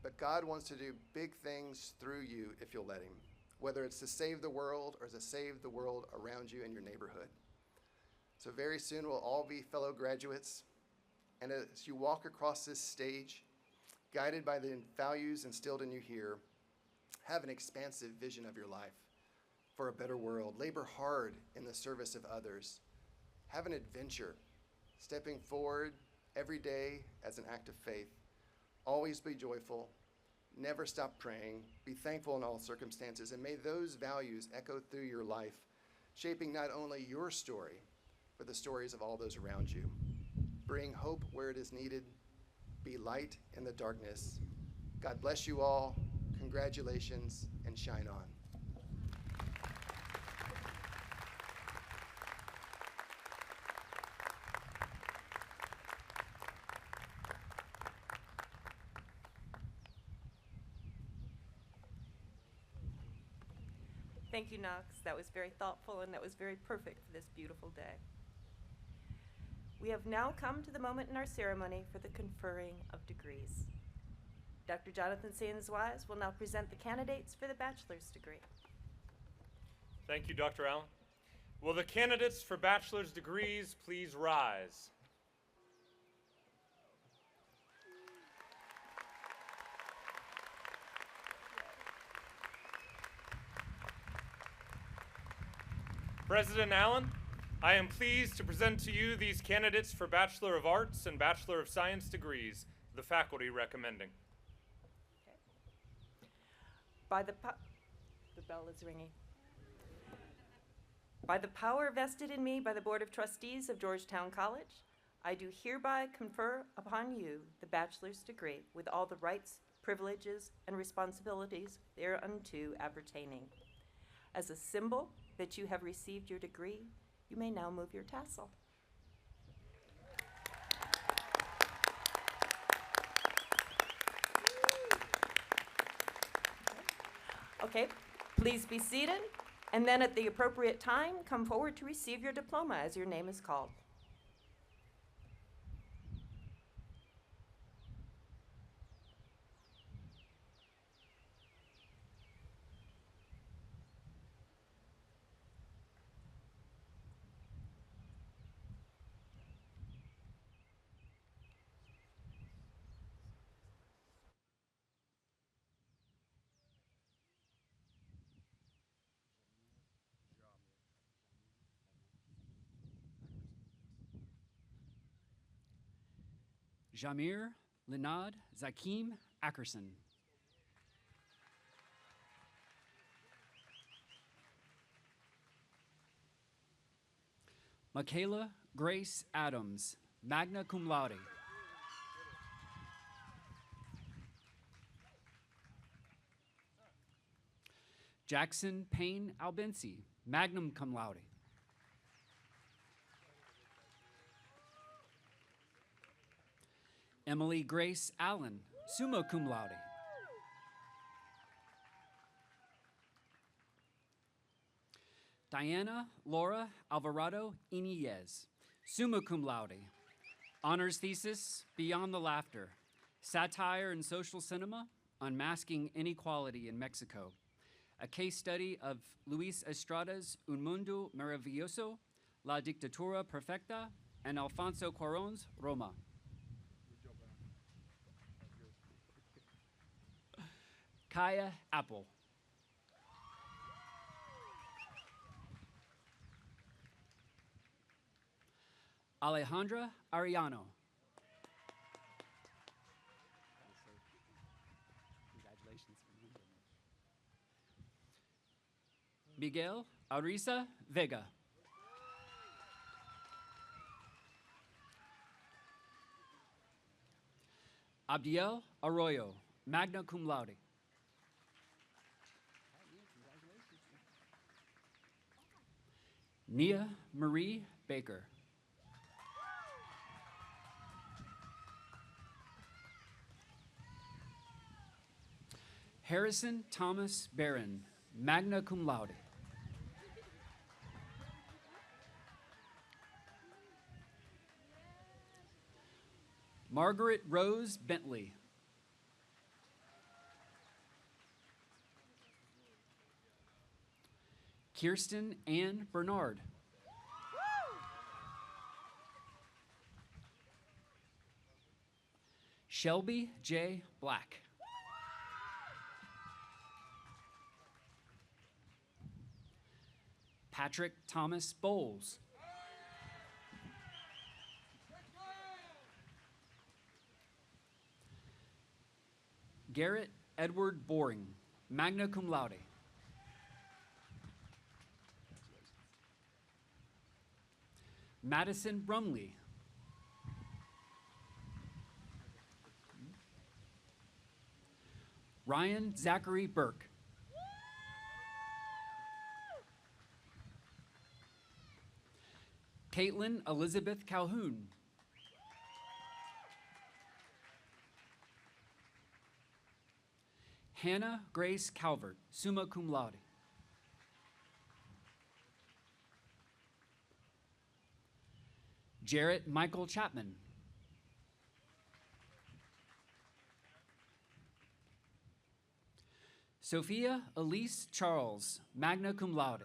But God wants to do big things through you if you'll let him, whether it's to save the world or to save the world around you in your neighborhood. So very soon we'll all be fellow graduates. And as you walk across this stage, guided by the values instilled in you here, have an expansive vision of your life for a better world. Labor hard in the service of others. Have an adventure, stepping forward every day as an act of faith. Always be joyful. Never stop praying. Be thankful in all circumstances. And may those values echo through your life, shaping not only your story, but the stories of all those around you. Bring hope where it is needed. Be light in the darkness. God bless you all. Congratulations, and shine on.
Thank you, Knox. That was very thoughtful and that was very perfect for this beautiful day. We have now come to the moment in our ceremony for the conferring of degrees. Dr. Jonathan Sands-Wise will now present the candidates for the bachelor's degree.
Thank you, Dr. Allen. Will the candidates for bachelor's degrees please rise? President Allen, I am pleased to present to you these candidates for Bachelor of Arts and Bachelor of Science degrees, the faculty recommending.
The bell is ringing. By the power vested in me by the Board of Trustees of Georgetown College, I do hereby confer upon you the bachelor's degree with all the rights, privileges, and responsibilities thereunto appertaining. As a symbol that you have received your degree, you may now move your tassel. Okay, please be seated, and then at the appropriate time, come forward to receive your diploma as your name is called.
Jamir Linad Zakim Ackerson. Michaela Grace Adams, magna cum laude. Jackson Payne Albensi, magna cum laude. Emily Grace Allen, summa cum laude. Diana Laura Alvarado Inez, summa cum laude. Honors thesis, Beyond the Laughter, Satire and Social Cinema, Unmasking Inequality in Mexico. A case study of Luis Estrada's Un Mundo Maravilloso, La Dictadura Perfecta, and Alfonso Cuarón's Roma. Kaya Apple. Alejandra Ariano. Miguel Arisa Vega. Abdiel Arroyo, magna cum laude. Nia Marie Baker. Harrison Thomas Barron, magna cum laude. Margaret Rose Bentley. Kirsten Ann Bernard. Shelby J. Black. Patrick Thomas Bowles. Garrett Edward Boring, magna cum laude. Madison Brumley. Ryan Zachary Burke. Caitlin Elizabeth Calhoun. Hannah Grace Calvert, summa cum laude. Jarrett Michael Chapman. Sophia Elise Charles, magna cum laude.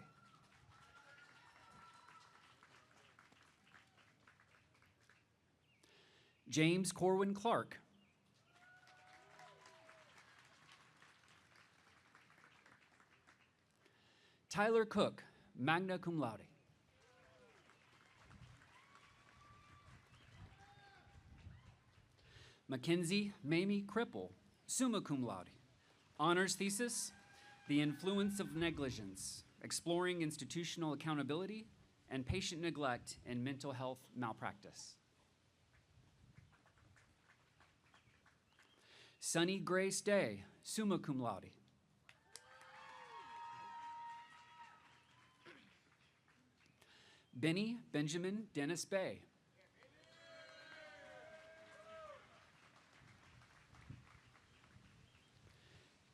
James Corwin Clark. Tyler Cook, magna cum laude. Mackenzie Mamie Cripple, summa cum laude. Honors thesis, The Influence of Negligence, Exploring Institutional Accountability and Patient Neglect in Mental Health Malpractice. Sunny Grace Day, summa cum laude. Benny Benjamin Dennis Bay.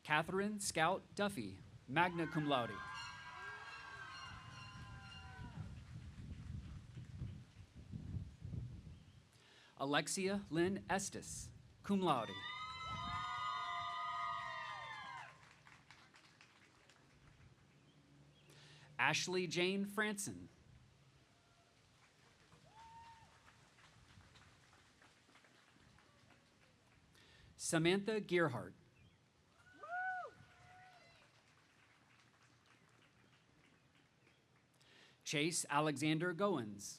Catherine Scout Duffy, magna cum laude. Alexia Lynn Estes, cum laude. Ashley Jane Franson. Samantha Gearhart. Chase Alexander Goins.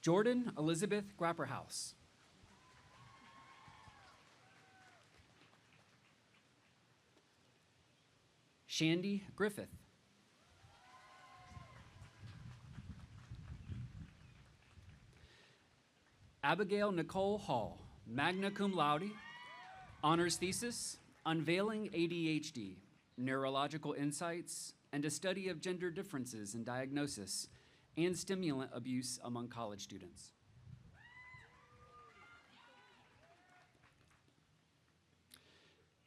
Jordan Elizabeth Grapperhaus. Shandy Griffith. Abigail Nicole Hall, magna cum laude, honors thesis, Unveiling ADHD, Neurological Insights, and a Study of Gender Differences in Diagnosis and Stimulant Abuse Among College Students.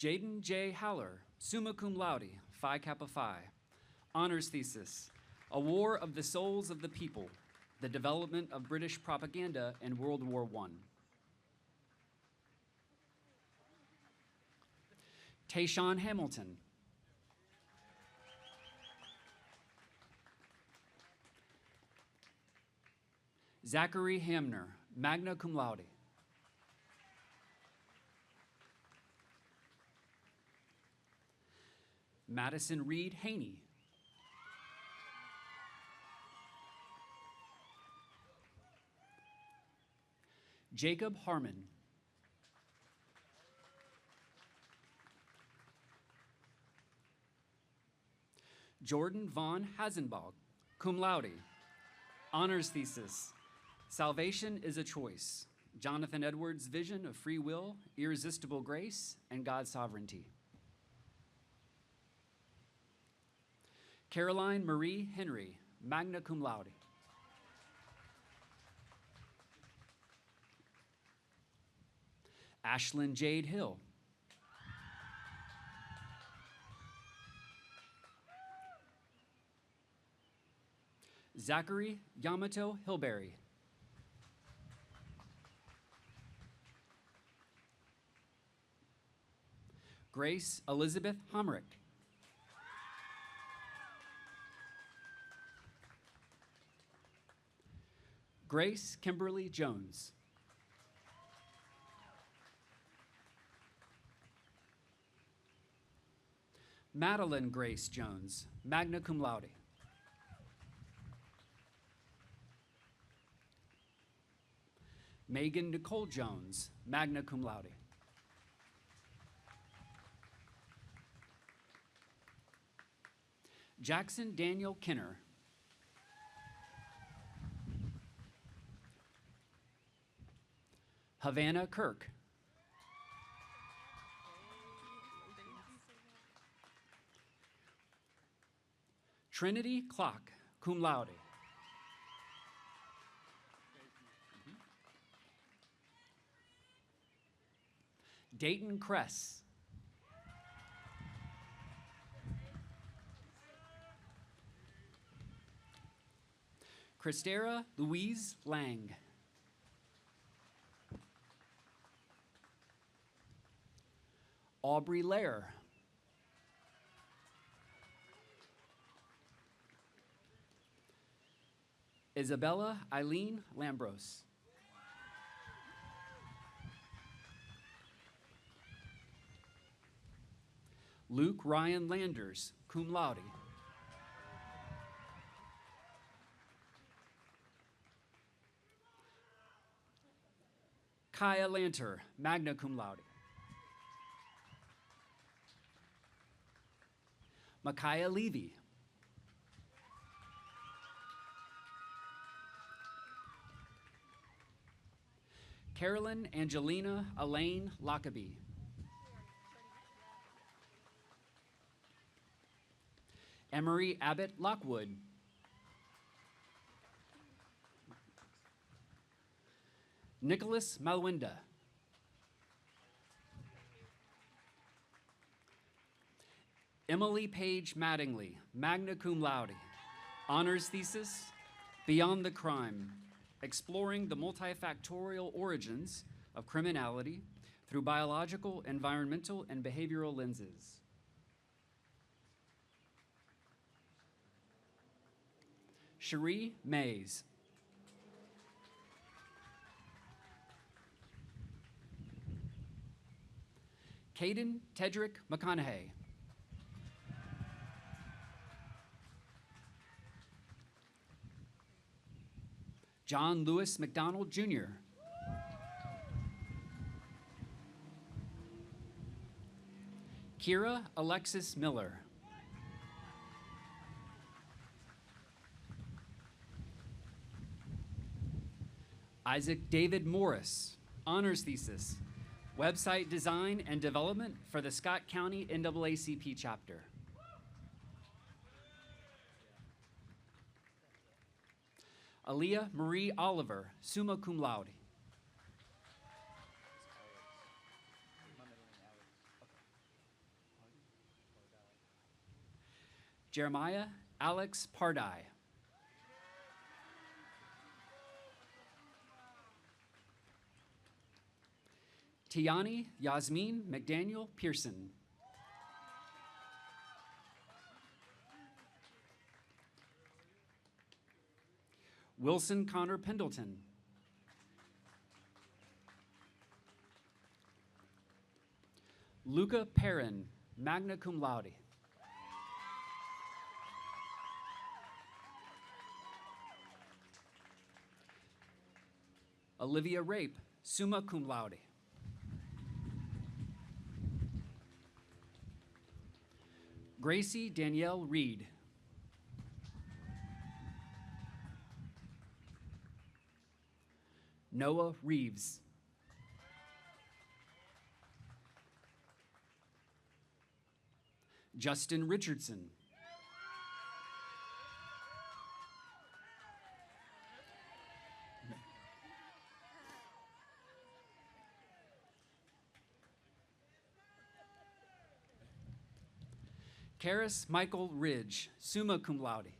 Jaden J. Haller, summa cum laude, Phi Kappa Phi, honors thesis, A War of the Souls of the People, the Development of British Propaganda in World War I. Tayshawn Hamilton. Zachary Hamner, magna cum laude. Madison Reed Haney. Jacob Harmon. Jordan Vaughn Hasenbach, cum laude, honors thesis, Salvation is a Choice, Jonathan Edwards' Vision of Free Will, Irresistible Grace, and God's Sovereignty. Caroline Marie Henry, magna cum laude. Ashlyn Jade Hill. Zachary Yamato Hilberry. Grace Elizabeth Homrick. Grace Kimberly Jones. Madeline Grace Jones, magna cum laude. Megan Nicole Jones, magna cum laude. Jackson Daniel Kinner. Havana Kirk. Trinity Clock, cum laude. Dayton Kress. Christera Louise Lang. Aubrey Lair. Isabella Eileen Lambros. Luke Ryan Landers, cum laude. Kaya Lanter, magna cum laude. Micaiah Levy. Carolyn Angelina Elaine Lockaby. Emery Abbott Lockwood. Nicholas Malwinda. Emily Page Mattingly, magna cum laude. Honors thesis, Beyond the Crime, exploring the multifactorial origins of criminality through biological, environmental, and behavioral lenses. Cherie Mays. Caden Tedrick McConaughey. John Lewis McDonald, Jr. Kira Alexis Miller. Isaac David Morris, honors thesis, website design and development for the Scott County NAACP chapter. Aaliyah Marie Oliver, summa cum laude. Jeremiah Alex Pardai. Tiani Yasmin McDaniel Pearson. Wilson Connor Pendleton. Luca Perrin, magna cum laude. Olivia Rape, summa cum laude. Gracie Danielle Reed. Noah Reeves. Justin Richardson. Karis Michael Ridge, summa cum laude.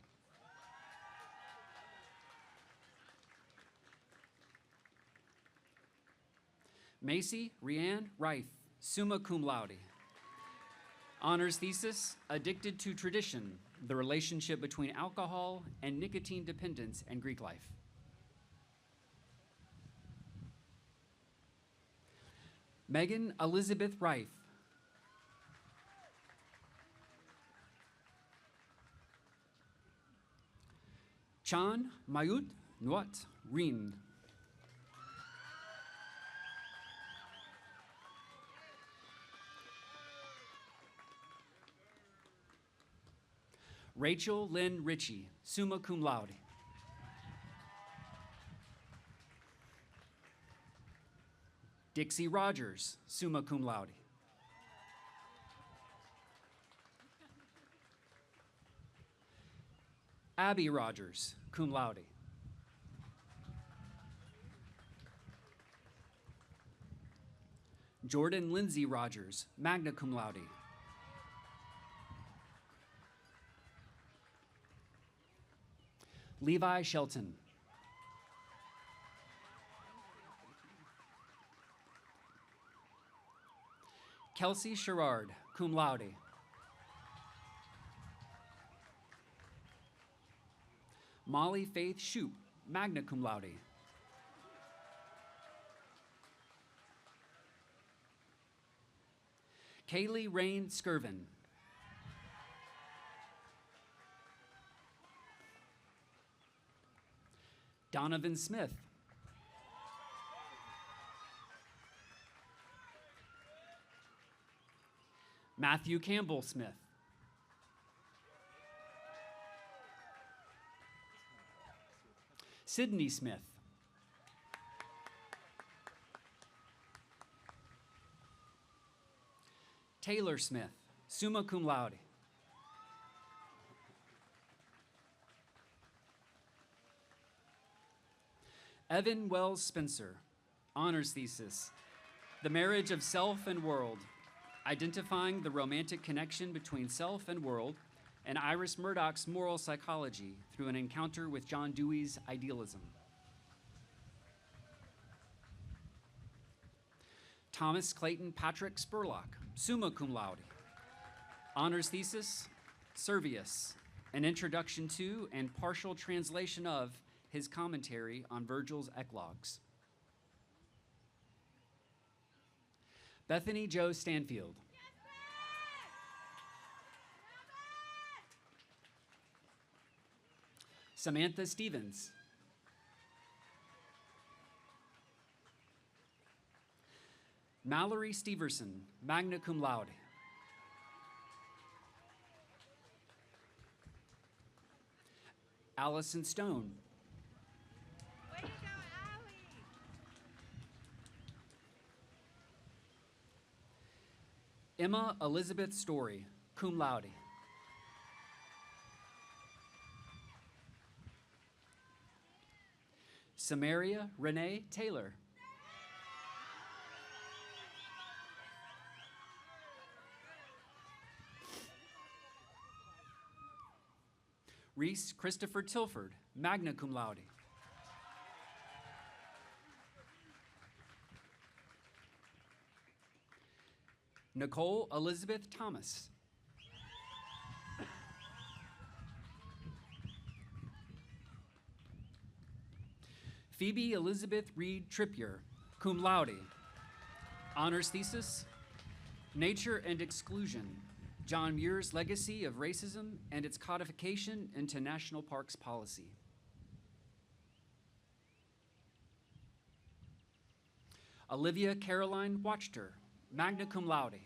Macy Rianne Reif, summa cum laude. Honors thesis, Addicted to Tradition, the relationship between alcohol and nicotine dependence and Greek life. Megan Elizabeth Reif. Chan Mayut Nuat Rin. Rachel Lynn Ritchie, summa cum laude. Dixie Rogers, summa cum laude. Abby Rogers, cum laude. Jordan Lindsay Rogers, magna cum laude. Levi Shelton. Kelsey Sherrard, cum laude. Molly Faith Shoup, magna cum laude. Kaylee Rain Skirvin. Donovan Smith. Matthew Campbell Smith. Sydney Smith. Taylor Smith, summa cum laude. Evan Wells Spencer, honors thesis, The Marriage of Self and World, identifying the romantic connection between self and world, and Iris Murdoch's moral psychology through an encounter with John Dewey's idealism. Thomas Clayton Patrick Spurlock, summa cum laude, honors thesis, Servius, an introduction to and partial translation of his commentary on Virgil's Eclogues. Bethany Jo Stanfield. Samantha Stevens. Mallory Steverson, magna cum laude. Allison Stone.
Way to go, Allie!
Emma Elizabeth Story, cum laude. Samaria Renee Taylor. Reese Christopher Tilford, magna cum laude. Nicole Elizabeth Thomas. Phoebe Elizabeth Reed Trippier, cum laude. Honors thesis, Nature and Exclusion, John Muir's Legacy of Racism and its Codification into National Parks Policy. Olivia Caroline Wachter, magna cum laude.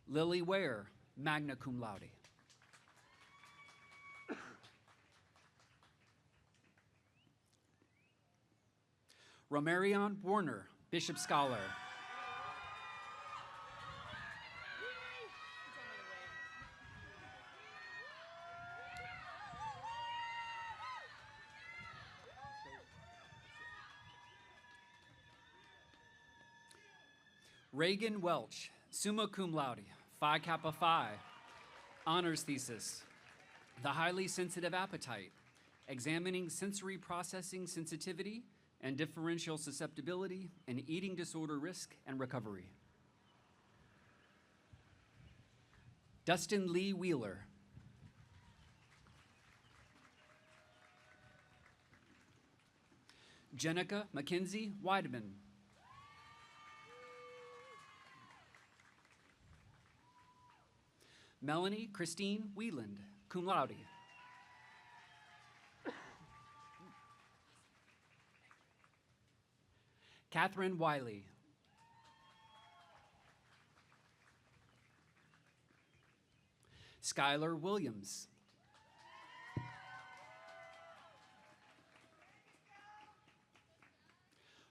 Lily Ware, magna cum laude. Romarion Warner, Bishop Scholar. Reagan Welch, summa cum laude, Phi Kappa Phi. Honors thesis, The Highly Sensitive Appetite, examining sensory processing sensitivity and differential susceptibility in eating disorder risk and recovery. Dustin Lee Wheeler. Jenica Mackenzie Weideman. Melanie Christine Wieland, cum laude. Catherine Wiley. Skylar Williams.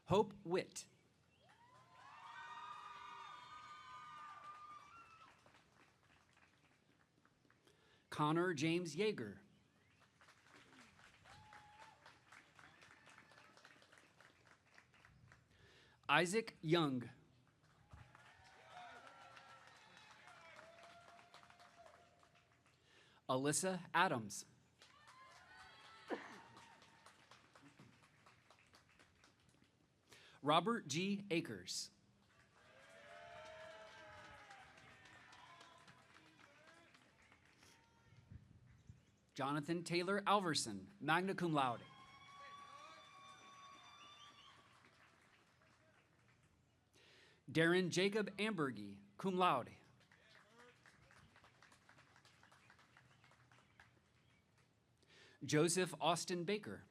Hope Witt. Connor James Yeager. Isaac Young. Alyssa Adams. Robert G. Akers. Jonathan Taylor Alverson, magna cum laude. Darren Jacob Ambergy, cum laude. Joseph Austin Baker.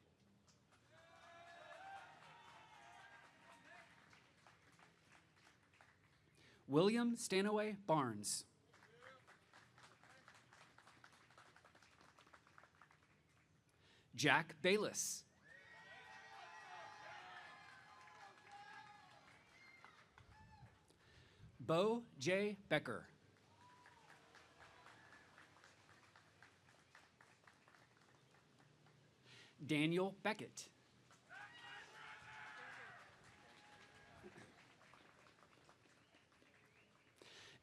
William Stanaway Barnes. Jack Bayless. Bo J. Becker. Daniel Beckett.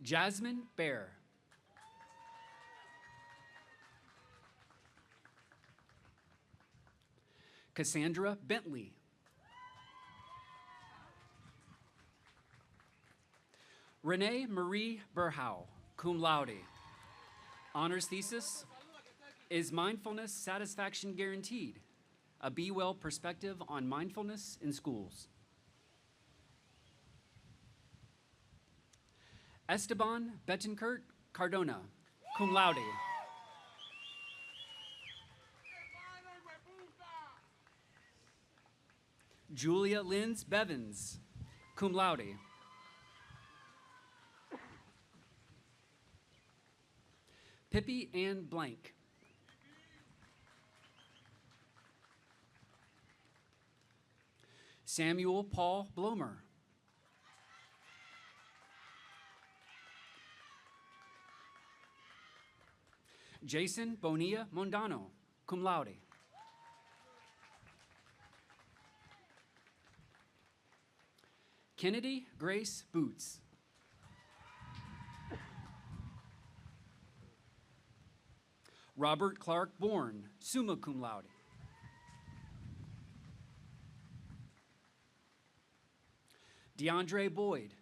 Jasmine Bear. Cassandra Bentley. Renee Marie Burhow, cum laude. Honors thesis, Is Mindfulness Satisfaction Guaranteed? A Be Well Perspective on Mindfulness in Schools. Esteban Betancourt Cardona, cum laude. Julia Linz Bevins, cum laude. Pippi Ann Blank. Samuel Paul Blomer. Jason Bonilla Mondano, cum laude. Kennedy Grace Boots. Robert Clark Bourne, summa cum laude. DeAndre Boyd.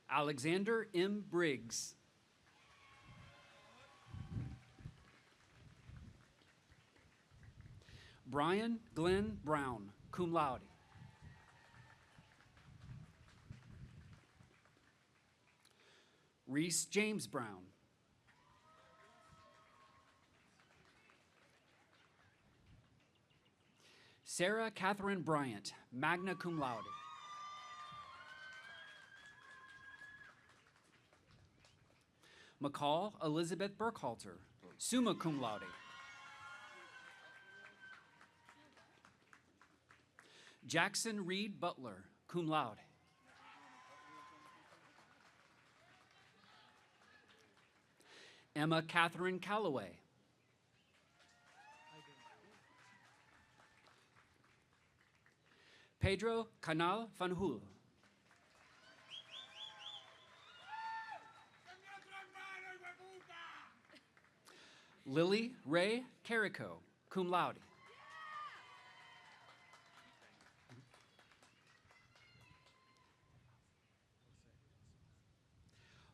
Alexander M. Briggs. Brian Glenn Brown, cum laude. Reese James Brown. Sarah Catherine Bryant, magna cum laude. McCall Elizabeth Burkhalter, summa cum laude. Jackson Reed Butler, cum laude. Emma Catherine Calloway. Pedro Canal Fanjul. Lily Ray Carrico, cum laude.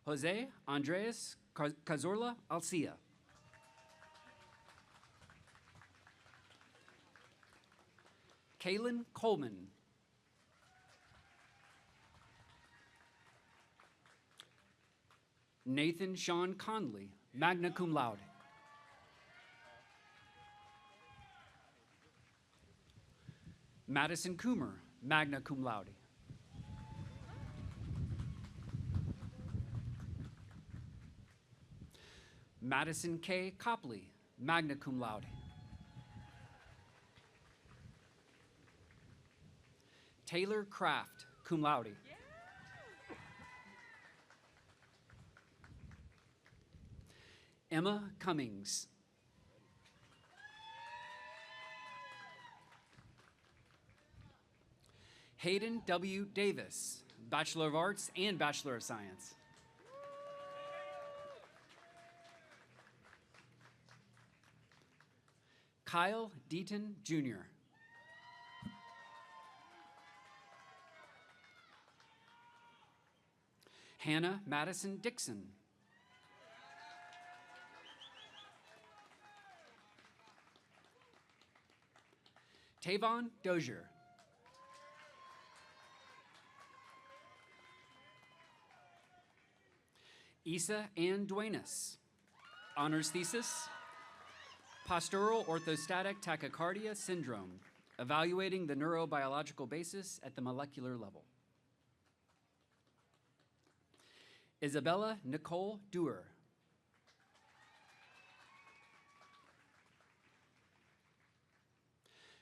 Jose Andres Cazorla Alcia. Kaylin Coleman. Nathan Sean Conley, magna cum laude. Madison Coomer, magna cum laude. Madison K. Copley, magna cum laude. Taylor Kraft, cum laude. Emma Cummings. Hayden W. Davis, Bachelor of Arts and Bachelor of Science. Kyle Deaton, Jr. Hannah Madison Dixon. Tavon Dozier. Issa Ann Duenas. Honors thesis, Postural Orthostatic Tachycardia Syndrome, evaluating the neurobiological basis at the molecular level. Isabella Nicole Dewar.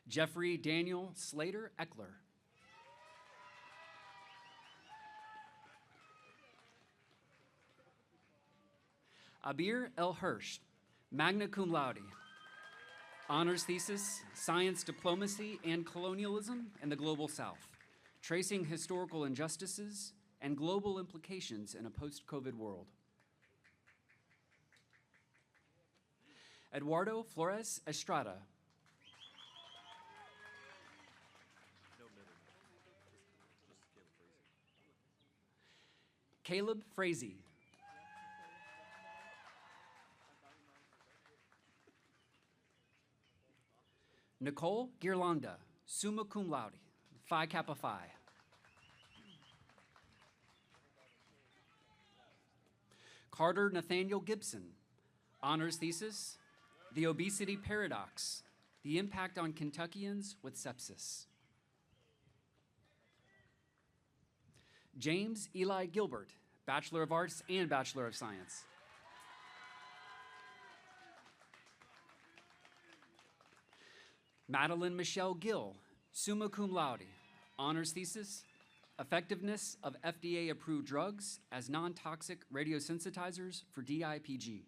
Jeffrey Daniel Slater Eckler. Abir El Hirsch, magna cum laude. Honors thesis, Science Diplomacy and Colonialism in the Global South, tracing historical injustices and global implications in a post-COVID world. Eduardo Flores Estrada. Caleb Frazee. Nicole Girlanda, summa cum laude, Phi Kappa Phi. Carter Nathaniel Gibson, honors thesis, The Obesity Paradox, the impact on Kentuckians with sepsis. James Eli Gilbert, Bachelor of Arts and Bachelor of Science. Madeline Michelle Gill, summa cum laude, honors thesis, effectiveness of FDA-approved drugs as non-toxic radiosensitizers for DIPG.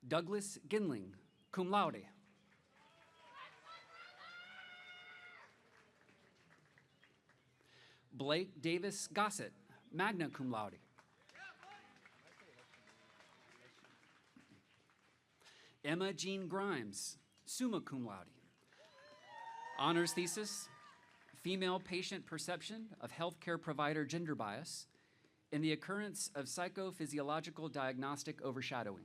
Douglas Ginling, cum laude. Blake Davis Gossett, magna cum laude. Emma Jean Grimes, summa cum laude. Honors thesis, female patient perception of healthcare provider gender bias in the occurrence of psychophysiological diagnostic overshadowing.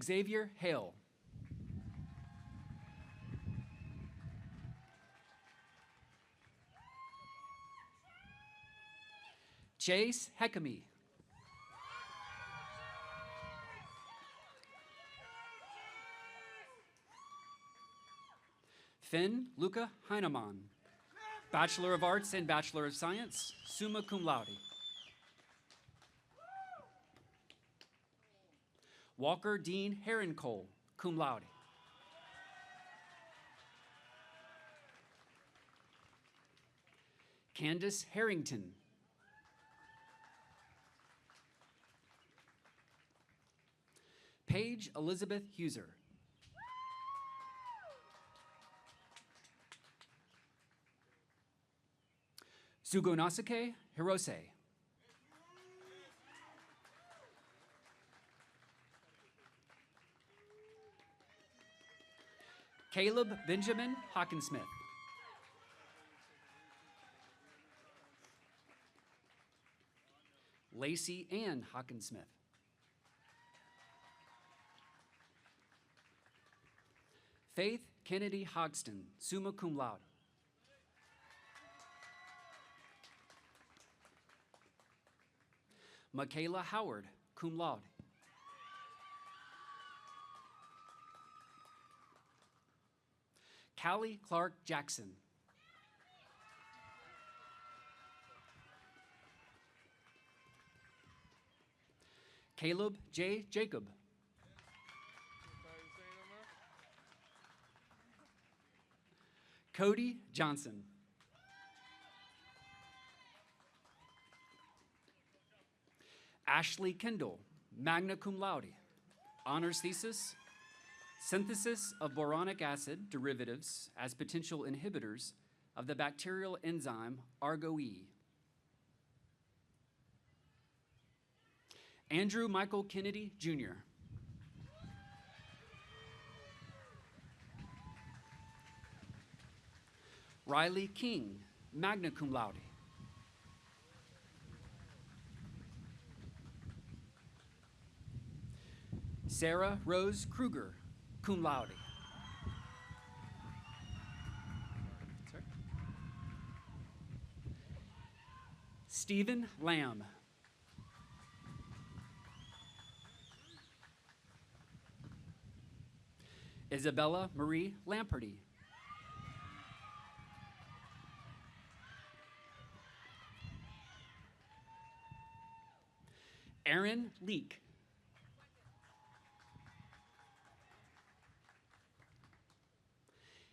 Xavier Hale. Chase Heckamy. Finn Luca Heinemann, Bachelor of Arts and Bachelor of Science, summa cum laude. Walker Dean Herrencole, cum laude. Candace Harrington. Paige Elizabeth Huser. Sugonasuke Hirose. Caleb Benjamin Hockensmith. Lacey Ann Hockensmith. Faith Kennedy Hogston, summa cum laude. Michaela Howard, cum laude. Callie Clark Jackson. Caleb J. Jacob. Cody Johnson. Ashley Kendall, magna cum laude. Honors thesis, synthesis of boronic acid derivatives as potential inhibitors of the bacterial enzyme ARGO-E. Andrew Michael Kennedy, Jr. Riley King, magna cum laude. Sarah Rose Kruger, cum laude. Sorry. Stephen Lamb. Isabella Marie Lamperty. Aaron Leak.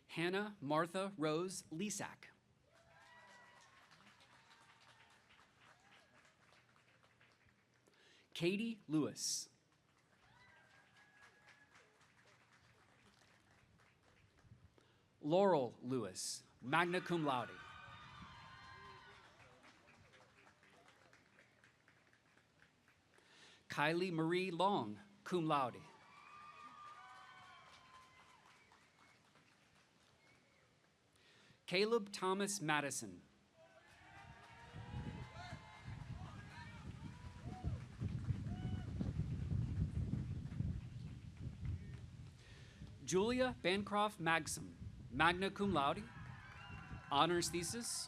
Hannah Martha Rose Lisak. Katie Lewis. Laurel Lewis, magna cum laude. Kylie Marie Long, cum laude. Caleb Thomas Madison. Julia Bancroft Maxim, magna cum laude. Honors thesis,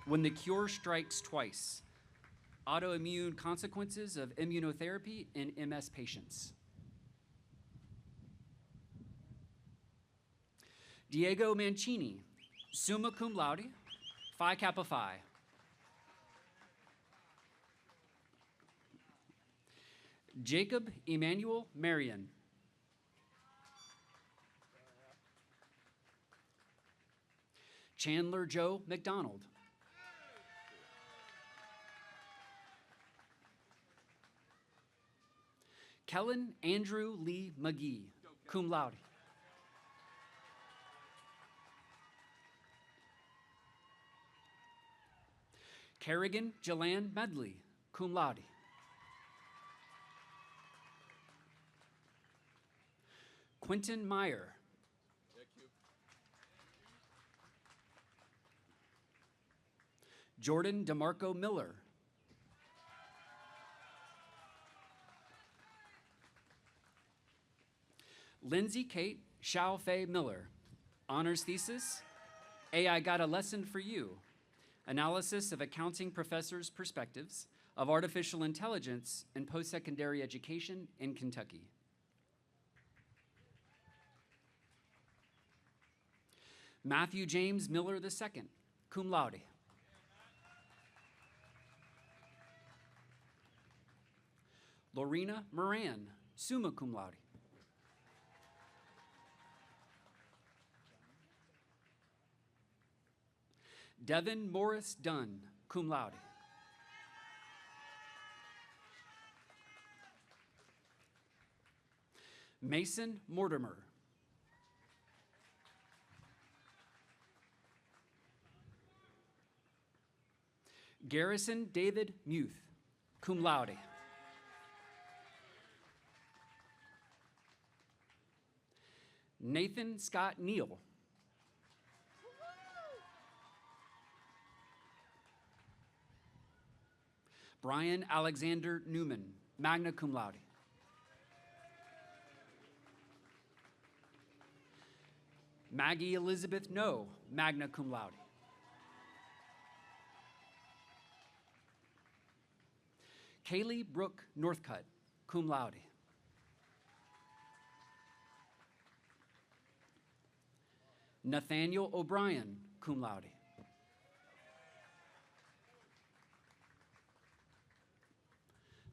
When the Cure Strikes Twice, Autoimmune Consequences of Immunotherapy in MS Patients. Diego Mancini, summa cum laude, Phi Kappa Phi. Jacob Emmanuel Marion. Chandler Joe McDonald. Kellen Andrew Lee McGee, cum laude. Kerrigan Jelan Medley, cum laude. Quentin Meyer. Jordan DeMarco Miller. Lindsay Kate Xiao Fei Miller. Honors thesis, I Got a Lesson for You. Analysis of accounting professors' perspectives of artificial intelligence in post-secondary education in Kentucky. Matthew James Miller II, cum laude. Lorena Moran, summa cum laude. Devin Morris Dunn, cum laude. Mason Mortimer. Garrison David Muth, cum laude. Nathan Scott Neal. Brian Alexander Newman, magna cum laude. Maggie Elizabeth No, magna cum laude. Kaylee Brooke Northcutt, cum laude. Nathaniel O'Brien, cum laude.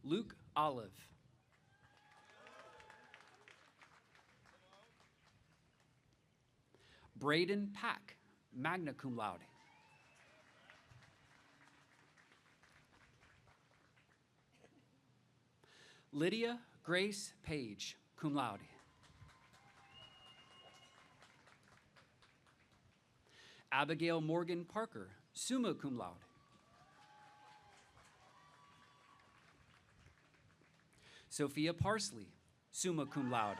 Luke Olive. Braden Pack, magna cum laude. Lydia Grace Page, cum laude. Abigail Morgan Parker, summa cum laude. Sophia Parsley, summa cum laude.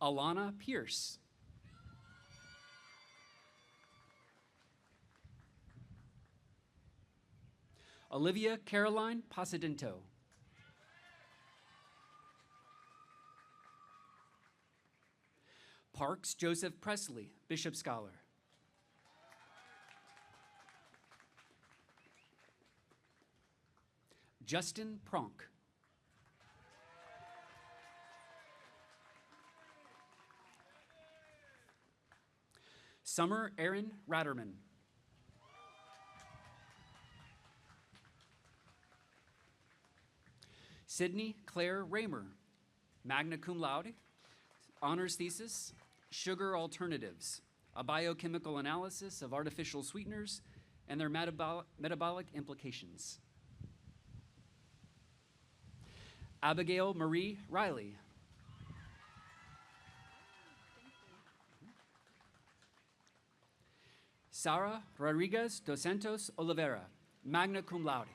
Alana Pierce. Olivia Caroline Pasadento. Parks Joseph Presley, Bishop Scholar. Justin Pronk. Summer Erin Ratterman. Sydney Claire Raymer, magna cum laude, honors thesis, Sugar Alternatives, a biochemical analysis of artificial sweeteners and their metabolic implications. Abigail Marie Riley. Sara Rodriguez dos Santos Oliveira, magna cum laude.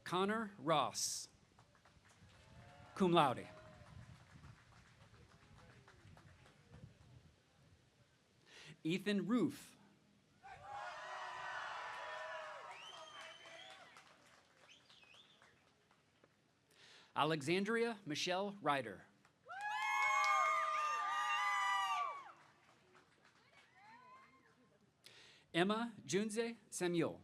Connor Ross, cum laude. Ethan Roof. Alexandria Michelle Ryder. Emma Junze Samuel.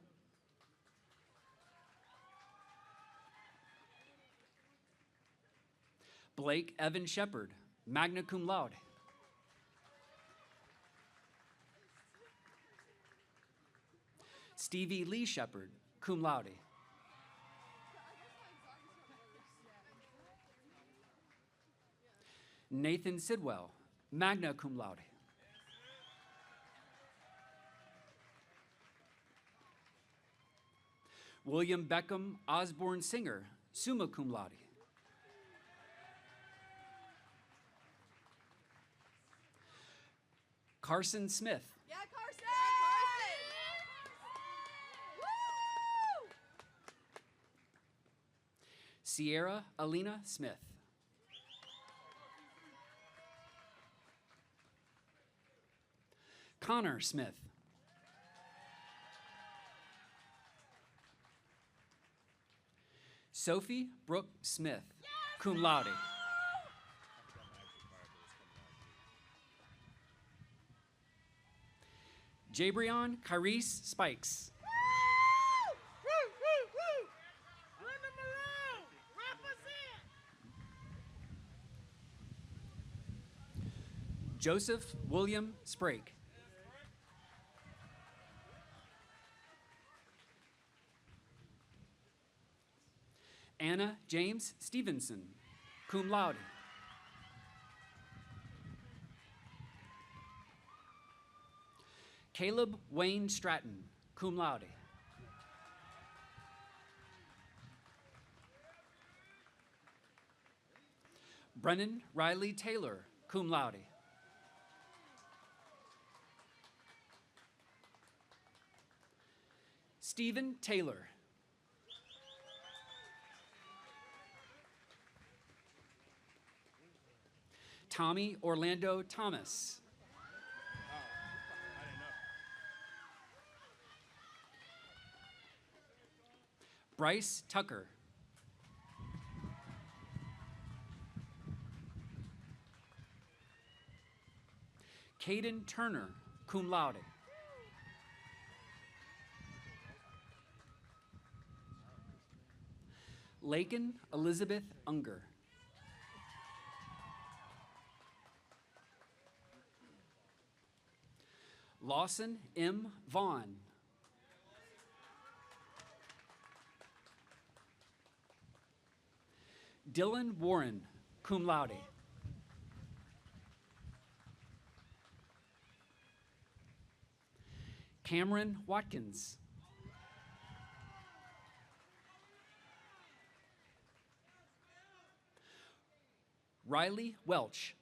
Blake Evan Shepard, magna cum laude. Stevie Lee Shepard, cum laude. Nathan Sidwell, magna cum laude. William Beckham Osborne Singer, summa cum laude. Carson Smith.
Yeah, Carson! Woo!
Sierra Alina Smith. Connor Smith. Sophie Brooke Smith, cum laude. Jabrion Carice Spikes. Joseph William Sprake. Anna James Stevenson, cum laude. Caleb Wayne Stratton, cum laude. Brennan Riley Taylor, cum laude. Stephen Taylor. Tommy Orlando Thomas. Bryce Tucker. Caden Turner, cum laude. Lakin Elizabeth Unger. Lawson M. Vaughn. Dylan Warren, cum laude. Cameron Watkins. Riley Welch.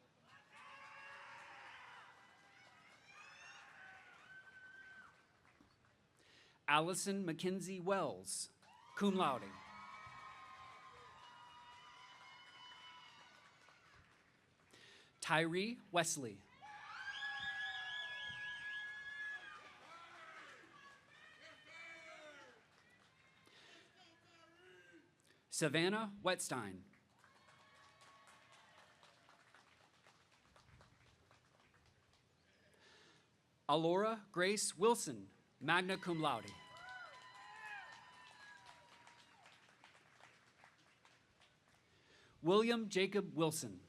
Allison Mackenzie Wells, cum laude. Tyree Wesley. Savannah Wetstein. Alora Grace Wilson, magna cum laude. William Jacob Wilson.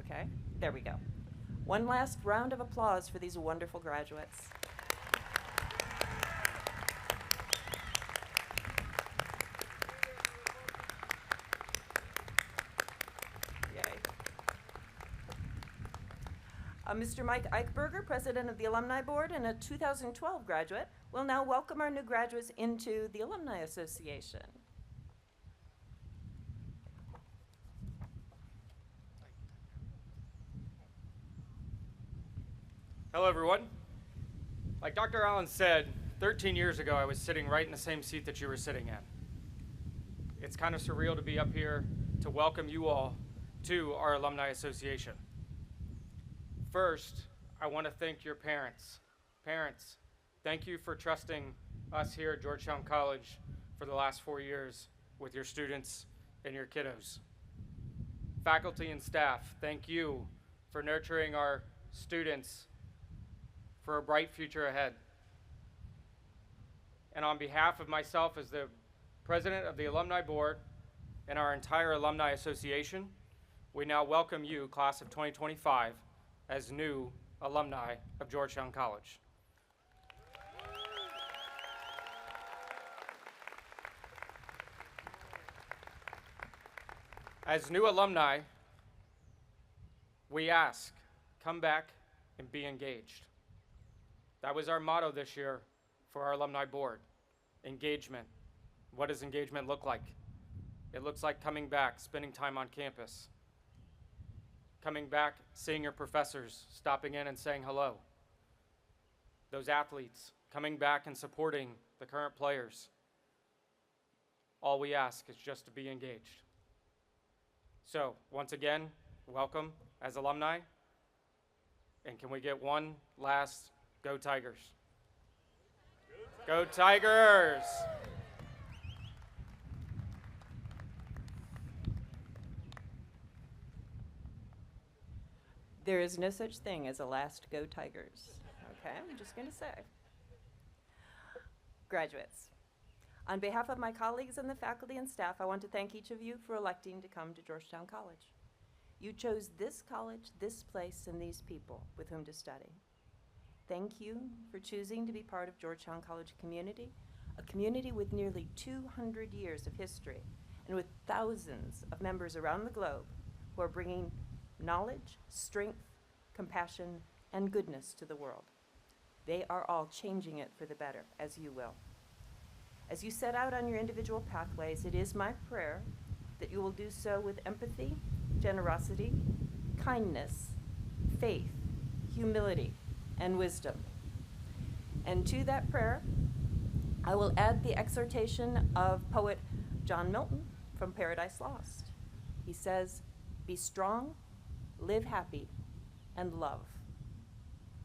Okay, there we go. One last round of applause for these wonderful graduates. Yay. Mr. Mike Eichberger, President of the Alumni Board and a 2012 graduate, will now welcome our new graduates into the Alumni Association.
Hello, everyone. Like Dr. Allen said, 13 years ago, I was sitting right in the same seat that you were sitting in. It's kind of surreal to be up here to welcome you all to our Alumni Association. First, I want to thank your parents. Parents, thank you for trusting us here at Georgetown College for the last 4 years with your students and your kiddos. Faculty and staff, thank you for nurturing our students for a bright future ahead. And on behalf of myself as the President of the Alumni Board and our entire Alumni Association, we now welcome you, class of 2025, as new alumni of Georgetown College. As new alumni, we ask, come back and be engaged. That was our motto this year for our alumni board, engagement. What does engagement look like? It looks like coming back, spending time on campus, coming back, seeing your professors, stopping in and saying hello. Those athletes, coming back and supporting the current players. All we ask is just to be engaged. So, once again, welcome as alumni. And can we get one last Go Tigers? Go Tigers!
There is no such thing as a last Go Tigers. Okay, I'm just going to say. Graduates, on behalf of my colleagues and the faculty and staff, I want to thank each of you for electing to come to Georgetown College. You chose this college, this place, and these people with whom to study. Thank you for choosing to be part of Georgetown College community, a community with nearly 200 years of history and with thousands of members around the globe who are bringing knowledge, strength, compassion, and goodness to the world. They are all changing it for the better, as you will. As you set out on your individual pathways, it is my prayer that you will do so with empathy, generosity, kindness, faith, humility, and wisdom. And to that prayer, I will add the exhortation of poet John Milton from Paradise Lost. He says, "Be strong, live happy, and love."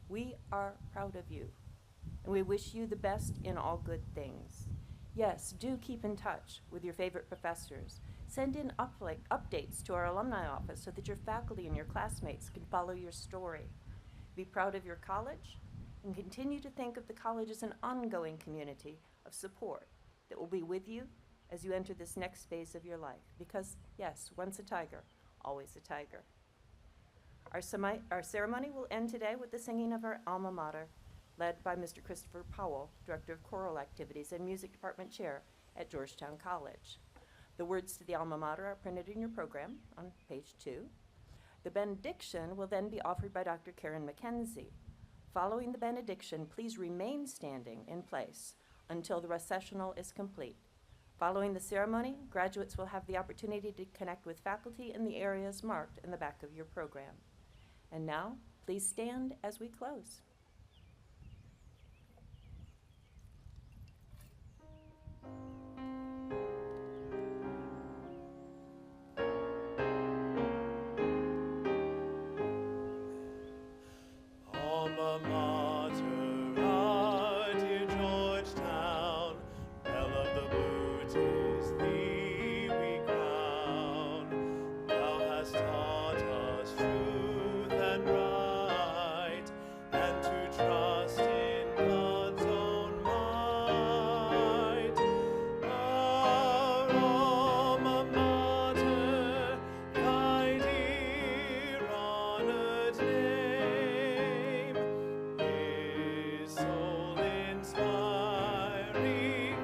We are proud of you, and we wish you the best in all good things. Yes, do keep in touch with your favorite professors. Send in updates to our alumni office so that your faculty and your classmates can follow your story. Be proud of your college and continue to think of the college as an ongoing community of support that will be with you as you enter this next phase of your life. Because, yes, once a tiger, always a tiger. Our ceremony will end today with the singing of our alma mater, led by Mr. Christopher Powell, Director of Choral Activities and Music Department Chair at Georgetown College. The words to the alma mater are printed in your program on page 2. The benediction will then be offered by Dr. Karen McKenzie. Following the benediction, please remain standing in place until the recessional is complete. Following the ceremony, graduates will have the opportunity to connect with faculty in the areas marked in the back of your program. And now, please stand as we close.
Alma mater, our dear Georgetown, belle of the blue, 'tis thee we crown. Thou hast taught us truth and right, and to trust in God's own might. Our alma mater, thy dear honored name, is soul-inspiring.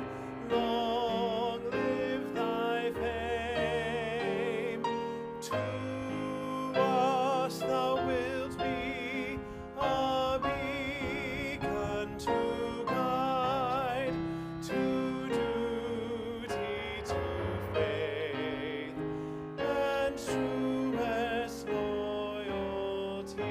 Long live thy fame. To us thou wilt be a beacon to guide, to duty, to faith, and truest loyalty.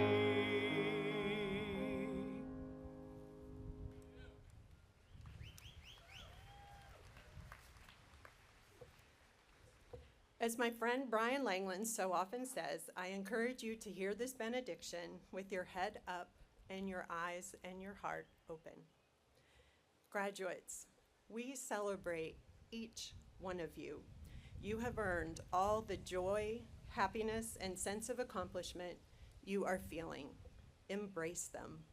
As my friend Brian Langland so often says, I encourage you to hear this benediction with your head up and your eyes and your heart open. Graduates, we celebrate each one of you. You have earned all the joy, happiness, and sense of accomplishment you are feeling. Embrace them.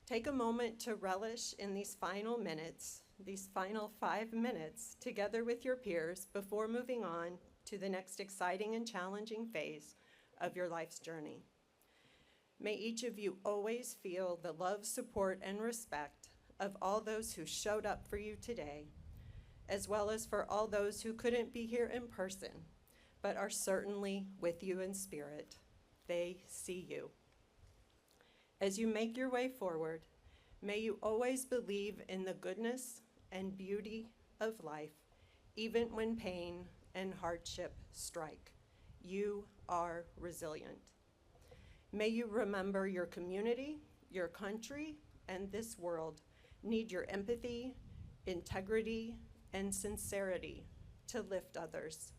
Take a moment to relish in these final minutes, these final 5 minutes, together with your peers before moving on to the next exciting and challenging phase of your life's journey. May each of you always feel the love, support, and respect of all those who showed up for you today, as well as for all those who couldn't be here in person, but are certainly with you in spirit. They see you. As you make your way forward, may you always believe in the goodness and beauty of life, even when pain and hardship strike. You are resilient. May you remember your community, your country, and this world need your empathy, integrity, and sincerity to lift others.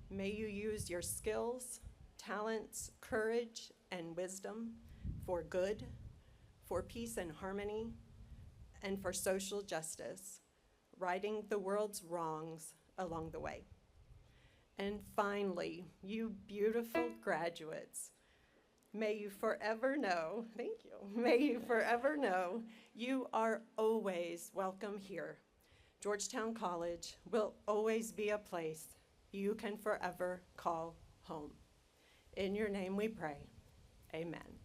May you use your skills, talents, courage, and wisdom for good, for peace and harmony, and for social justice, righting the world's wrongs along the way. And finally, you beautiful graduates, may you forever know, thank you, may you forever know you are always welcome here. Georgetown College will always be a place you can forever call home. In your name we pray, amen.